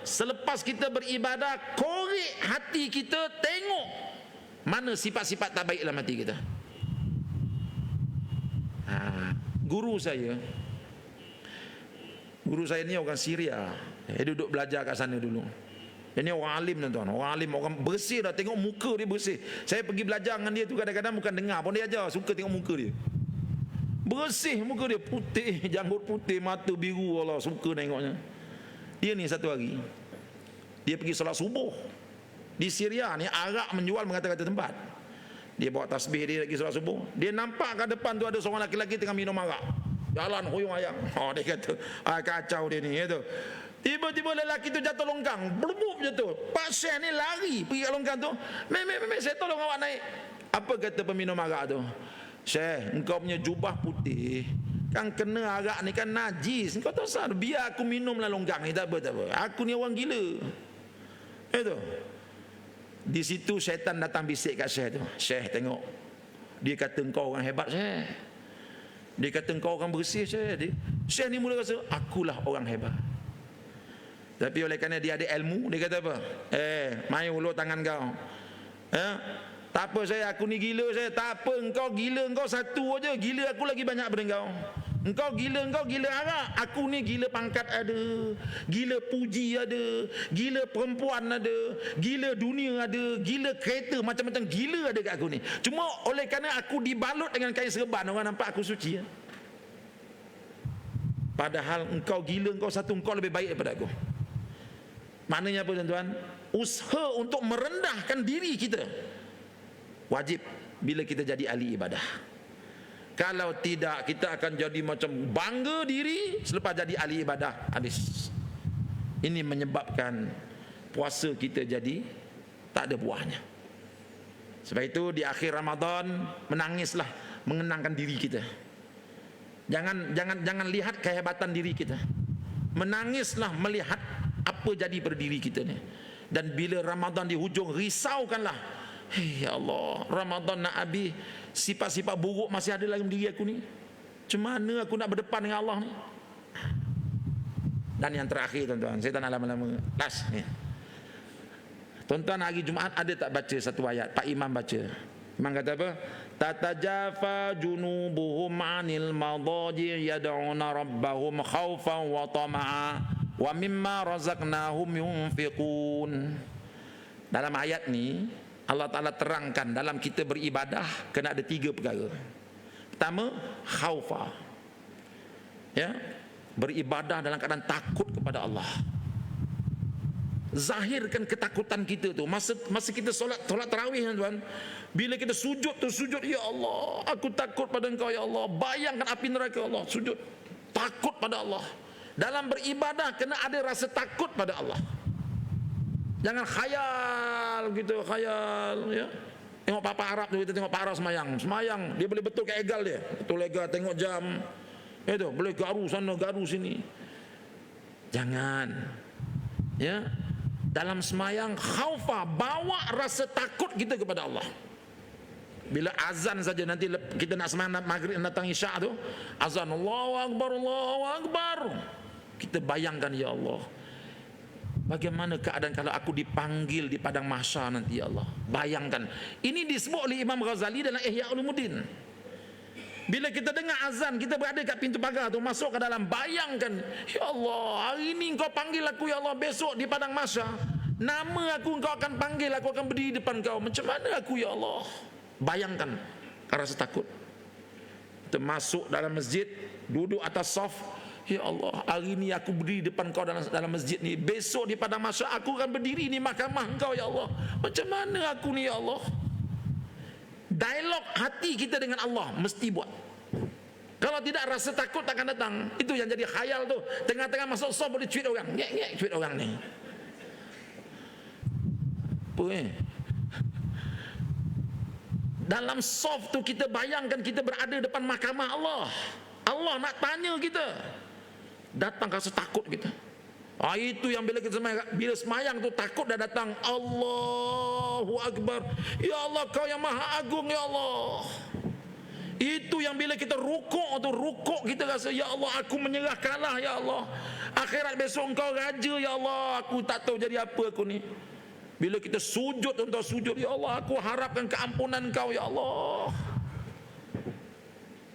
A: selepas kita beribadah, korek hati kita, tengok mana sifat-sifat tak baik dalam hati kita. Guru saya ni orang Syria. Dia duduk belajar kat sana dulu. Dia ni orang alim, tuan-tuan. Orang alim, orang bersih dah. Tengok muka dia bersih. Saya pergi belajar dengan dia tu kadang-kadang bukan dengar pun dia ajar. Suka tengok muka dia. Bersih muka dia, putih, janggut putih, mata biru. Allah, suka tengoknya. Dia ni satu hari, dia pergi solat subuh. Di Syria ni Arab menjual mengata-kata tempat. Dia bawa tasbih dia pergi solat subuh. Dia nampak kat depan tu ada seorang lelaki tengah minum arak. Jalan huyung ayam. Dia kata, kacau dia ni. Gitu. Tiba-tiba lelaki tu jatuh longkang, blubub jatuh. Pak Syekh ni lari pergi kat longkang tu. Mek, saya tolong awak naik. Apa kata peminum arak tu? Syekh, engkau punya jubah putih kan kena arak ni kan najis. Engkau tahu sah, biar aku minumlah longkang ni, tak apa. Aku ni orang gila. Itu. Di situ syaitan datang bisik kat Syekh tu. Syekh tengok. Dia kata engkau orang hebat, Syekh. Dia kata engkau orang bersih, Syekh. Syekh ni mula rasa akulah orang hebat. Tapi oleh kerana dia ada ilmu, dia kata apa? Mai ulur tangan kau. Tak apa saya, aku ni gila saya. Tak apa, engkau gila, engkau satu aja. Gila aku lagi banyak daripada engkau. Engkau gila arak. Aku ni gila pangkat ada, gila puji ada, gila perempuan ada, gila dunia ada, gila kereta, macam-macam gila ada kat aku ni. Cuma oleh kerana aku dibalut dengan kain serban, orang nampak aku suci. Padahal engkau gila, engkau satu, engkau lebih baik daripada aku. Maknanya apa, tuan-tuan? Usaha untuk merendahkan diri kita wajib bila kita jadi ahli ibadah. Kalau tidak, kita akan jadi macam bangga diri, selepas jadi ahli ibadah habis. Ini menyebabkan puasa kita jadi tak ada buahnya. Sebab itu di akhir Ramadan menangislah, mengenangkan diri kita. Jangan lihat kehebatan diri kita. Menangislah melihat apa jadi pada diri kita ni. Dan bila Ramadan di hujung, risaukanlah, ya Allah, Ramadan nak habis, sifat-sifat buruk masih ada dalam diri aku ni. Macam mana aku nak berdepan dengan Allah ni? Dan yang terakhir, tuan-tuan, saya tak nak lama-lama. Last ni, tuan-tuan, hari Jumaat ada tak baca satu ayat? Pak Imam baca. Imam kata apa? tatajafa junubuhum 'anil madaji' yad'una rabbahum khaufan wa tama'a wa mimma razaqnahum yunfiqun. Dalam ayat ni Allah Ta'ala terangkan dalam kita beribadah kena ada 3 perkara. Pertama, khaufa, ya, beribadah dalam keadaan takut kepada Allah. Zahirkan ketakutan kita tu masa kita solat tarawih, tuan. Bila kita sujud tu sujud, ya Allah, aku takut pada Engkau ya Allah. Bayangkan api neraka Allah, sujud takut pada Allah. Dalam beribadah kena ada rasa takut pada Allah. Jangan khayal gitu, khayal, ya. Tengok Papa Arab tu, kita tengok Pak Arab semayang, dia boleh betul ke egal dia. Betul egal, tengok jam. Itu boleh garu sana, garu sini. Jangan. Ya. Dalam semayang khaufa, bawa rasa takut kita kepada Allah. Bila azan saja nanti kita nak semayang maghrib datang isyak tu, azan Allahu Akbar, Allahu Akbar. Kita bayangkan, ya Allah, bagaimana keadaan kalau aku dipanggil di padang mahsyar nanti, ya Allah. Bayangkan. Ini disebut oleh Imam Ghazali dalam Ihya Ulumuddin. Bila kita dengar azan, kita berada kat pintu pagar tu, masuk ke dalam, bayangkan, ya Allah, hari ini Engkau panggil aku, ya Allah, besok di padang mahsyar, nama aku Engkau akan panggil, aku akan berdiri depan Engkau. Macam mana aku, ya Allah? Bayangkan rasa takut. Kita masuk dalam masjid, duduk atas saf, ya Allah, hari ini aku berdiri depan Engkau dalam masjid ni, besok di padang mahsyar aku akan berdiri di mahkamah Engkau, ya Allah. Macam mana aku ni, ya Allah? Dialog hati kita dengan Allah mesti buat. Kalau tidak, rasa takut takkan datang. Itu yang jadi khayal tu. Tengah-tengah masuk soft boleh cuit orang. Ngek-ngek cuit orang ni. Apa Dalam soft tu kita bayangkan kita berada depan mahkamah Allah. Allah nak tanya kita. Datang rasa takut kita. Itu yang bila kita semayang tu takut dah datang. Allahu Akbar. Ya Allah, Kau yang Maha Agung, ya Allah. Itu yang bila kita rukuk kita rasa, ya Allah, aku menyerah kalah, ya Allah. Akhirat besok Engkau raja, ya Allah, aku tak tahu jadi apa aku ni. Bila kita sujud untuk sujud, ya Allah, aku harapkan keampunan Engkau, ya Allah.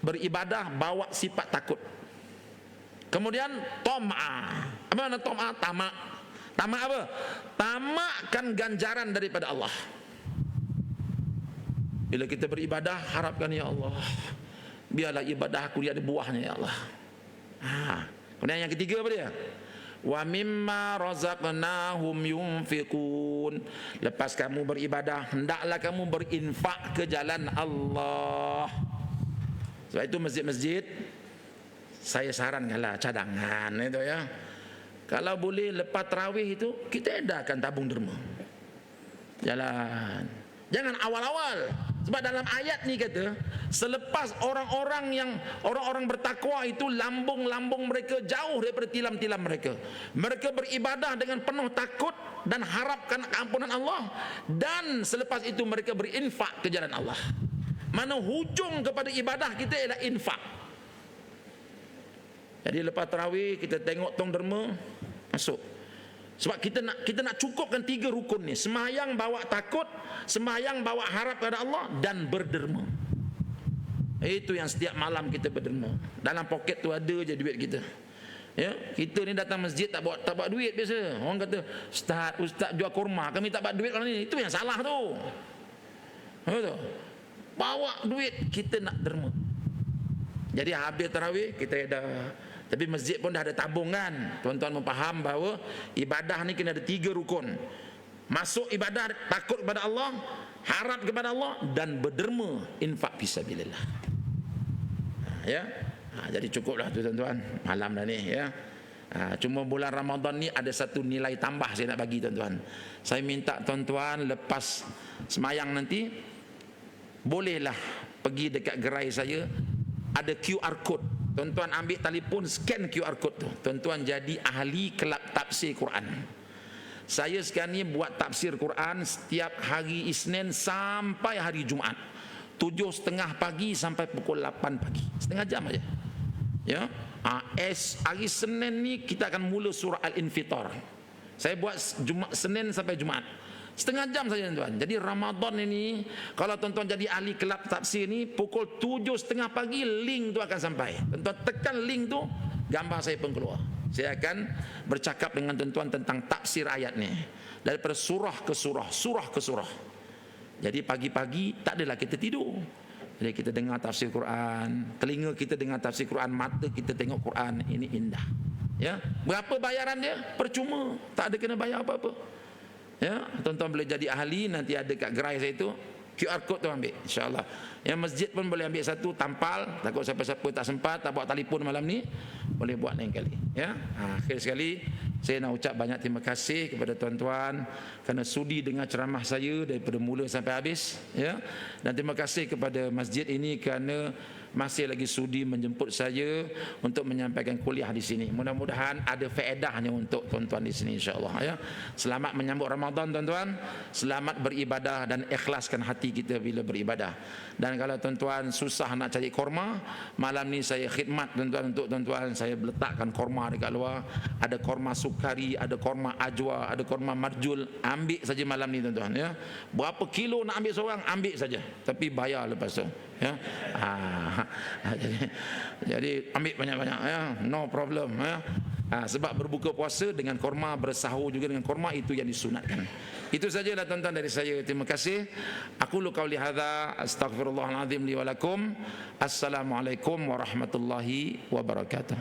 A: Beribadah bawa sifat takut. Kemudian tom'a. Apa makna tom'a? Tamak. Tamak apa? Tamakkan ganjaran daripada Allah. Bila kita beribadah, harapkan, ya Allah, biarlah ibadah aku dia ada buahnya, ya Allah. Kemudian yang ketiga apa dia? Wa mimma razaqnahum yunfiqun. Lepas kamu beribadah, hendaklah kamu berinfak ke jalan Allah. Sebab itu masjid-masjid, saya sarankanlah cadangan itu, ya. Kalau boleh lepas tarawih itu kita edarkan tabung derma. Jalan. Jangan awal-awal. Sebab dalam ayat ni kata, selepas orang-orang bertakwa itu lambung-lambung mereka jauh daripada tilam-tilam mereka. Mereka beribadah dengan penuh takut dan harapkan keampunan Allah, dan selepas itu mereka berinfak ke jalan Allah. Mana hujung kepada ibadah kita ialah infak. Jadi lepas tarawih kita tengok tong derma masuk. Sebab kita nak cukupkan 3 rukun ni. Sembahyang bawa takut, sembahyang bawa harap kepada Allah, dan berderma. Itu yang setiap malam kita berderma. Dalam poket tu ada je duit kita. Ya, kita ni datang masjid tak bawa duit biasa. Orang kata, Ustaz jual kurma, kami tak bawa duit kalau ni. Itu yang salah tu. Betul. Bawa duit, kita nak derma. Jadi habis tarawih kita ada. Tapi masjid pun dah ada tabungan. Tuan-tuan memfaham bahawa ibadah ni kena ada 3 rukun. Masuk ibadah takut kepada Allah, harap kepada Allah, dan berderma, infak fisabilillah. Ya. Jadi cukuplah tu tuan-tuan. Malam dah ni, ya. Cuma bulan Ramadan ni ada satu nilai tambah saya nak bagi tuan-tuan. Saya minta tuan-tuan lepas semayang nanti bolehlah pergi dekat gerai saya, ada QR code. Tuan-tuan ambil telefon, scan QR code tu. Tuan-tuan jadi ahli kelab tafsir Quran. Saya sekarang ni buat tafsir Quran setiap hari Isnin sampai hari Jumaat. 7.30 pagi sampai pukul 8 pagi. Setengah jam aja. Ya. Hari Senin ni kita akan mula surah Al-Infitar. Saya buat Senin sampai Jumaat. Setengah jam saja tuan. Jadi Ramadan ini, kalau tuan-tuan jadi ahli kelab tafsir ni, pukul 7.30 pagi link tu akan sampai. Tuan-tuan tekan link tu, gambar saya pun keluar. Saya akan bercakap dengan tuan-tuan tentang tafsir ayat ni, daripada surah ke surah, surah ke surah. Jadi pagi-pagi tak adalah kita tidur. Jadi kita dengar tafsir Quran, telinga kita dengar tafsir Quran, mata kita tengok Quran. Ini indah. Ya, berapa bayaran dia? Percuma, tak ada kena bayar apa-apa. Ya, tuan-tuan boleh jadi ahli, nanti ada kat gerai saya tu QR code tu ambil, insya-Allah. Yang masjid pun boleh ambil satu, tampal, takut siapa-siapa tak sempat, tak buat telefon malam ni, boleh buat lain kali. Ya, akhir sekali saya nak ucap banyak terima kasih kepada tuan-tuan kerana sudi dengar ceramah saya daripada mula sampai habis. Ya, dan terima kasih kepada masjid ini kerana masih lagi sudi menjemput saya untuk menyampaikan kuliah di sini. Mudah-mudahan ada faedahnya untuk tuan-tuan di sini, insya-Allah. Ya, selamat menyambut Ramadan tuan-tuan, selamat beribadah dan ikhlaskan hati kita bila beribadah. Dan kalau tuan-tuan susah nak cari korma, malam ni saya khidmat tuan-tuan untuk tuan-tuan, saya letakkan korma dekat luar. Ada korma sukari, ada korma ajwa, ada korma marjul. Ambil saja malam ni tuan-tuan. Ya, berapa kilo nak ambil seorang, ambil saja, tapi bayar lepas tu. Ya, jadi ambil banyak-banyak, ya, no problem. Ya, sebab berbuka puasa dengan korma, bersahur juga dengan korma, itu yang disunatkan. Itu sajalah tuan-tuan dari saya. Terima kasih. Aku lu qauli hadza, astaghfirullahalazim li wa lakum. Assalamualaikum warahmatullahi wabarakatuh.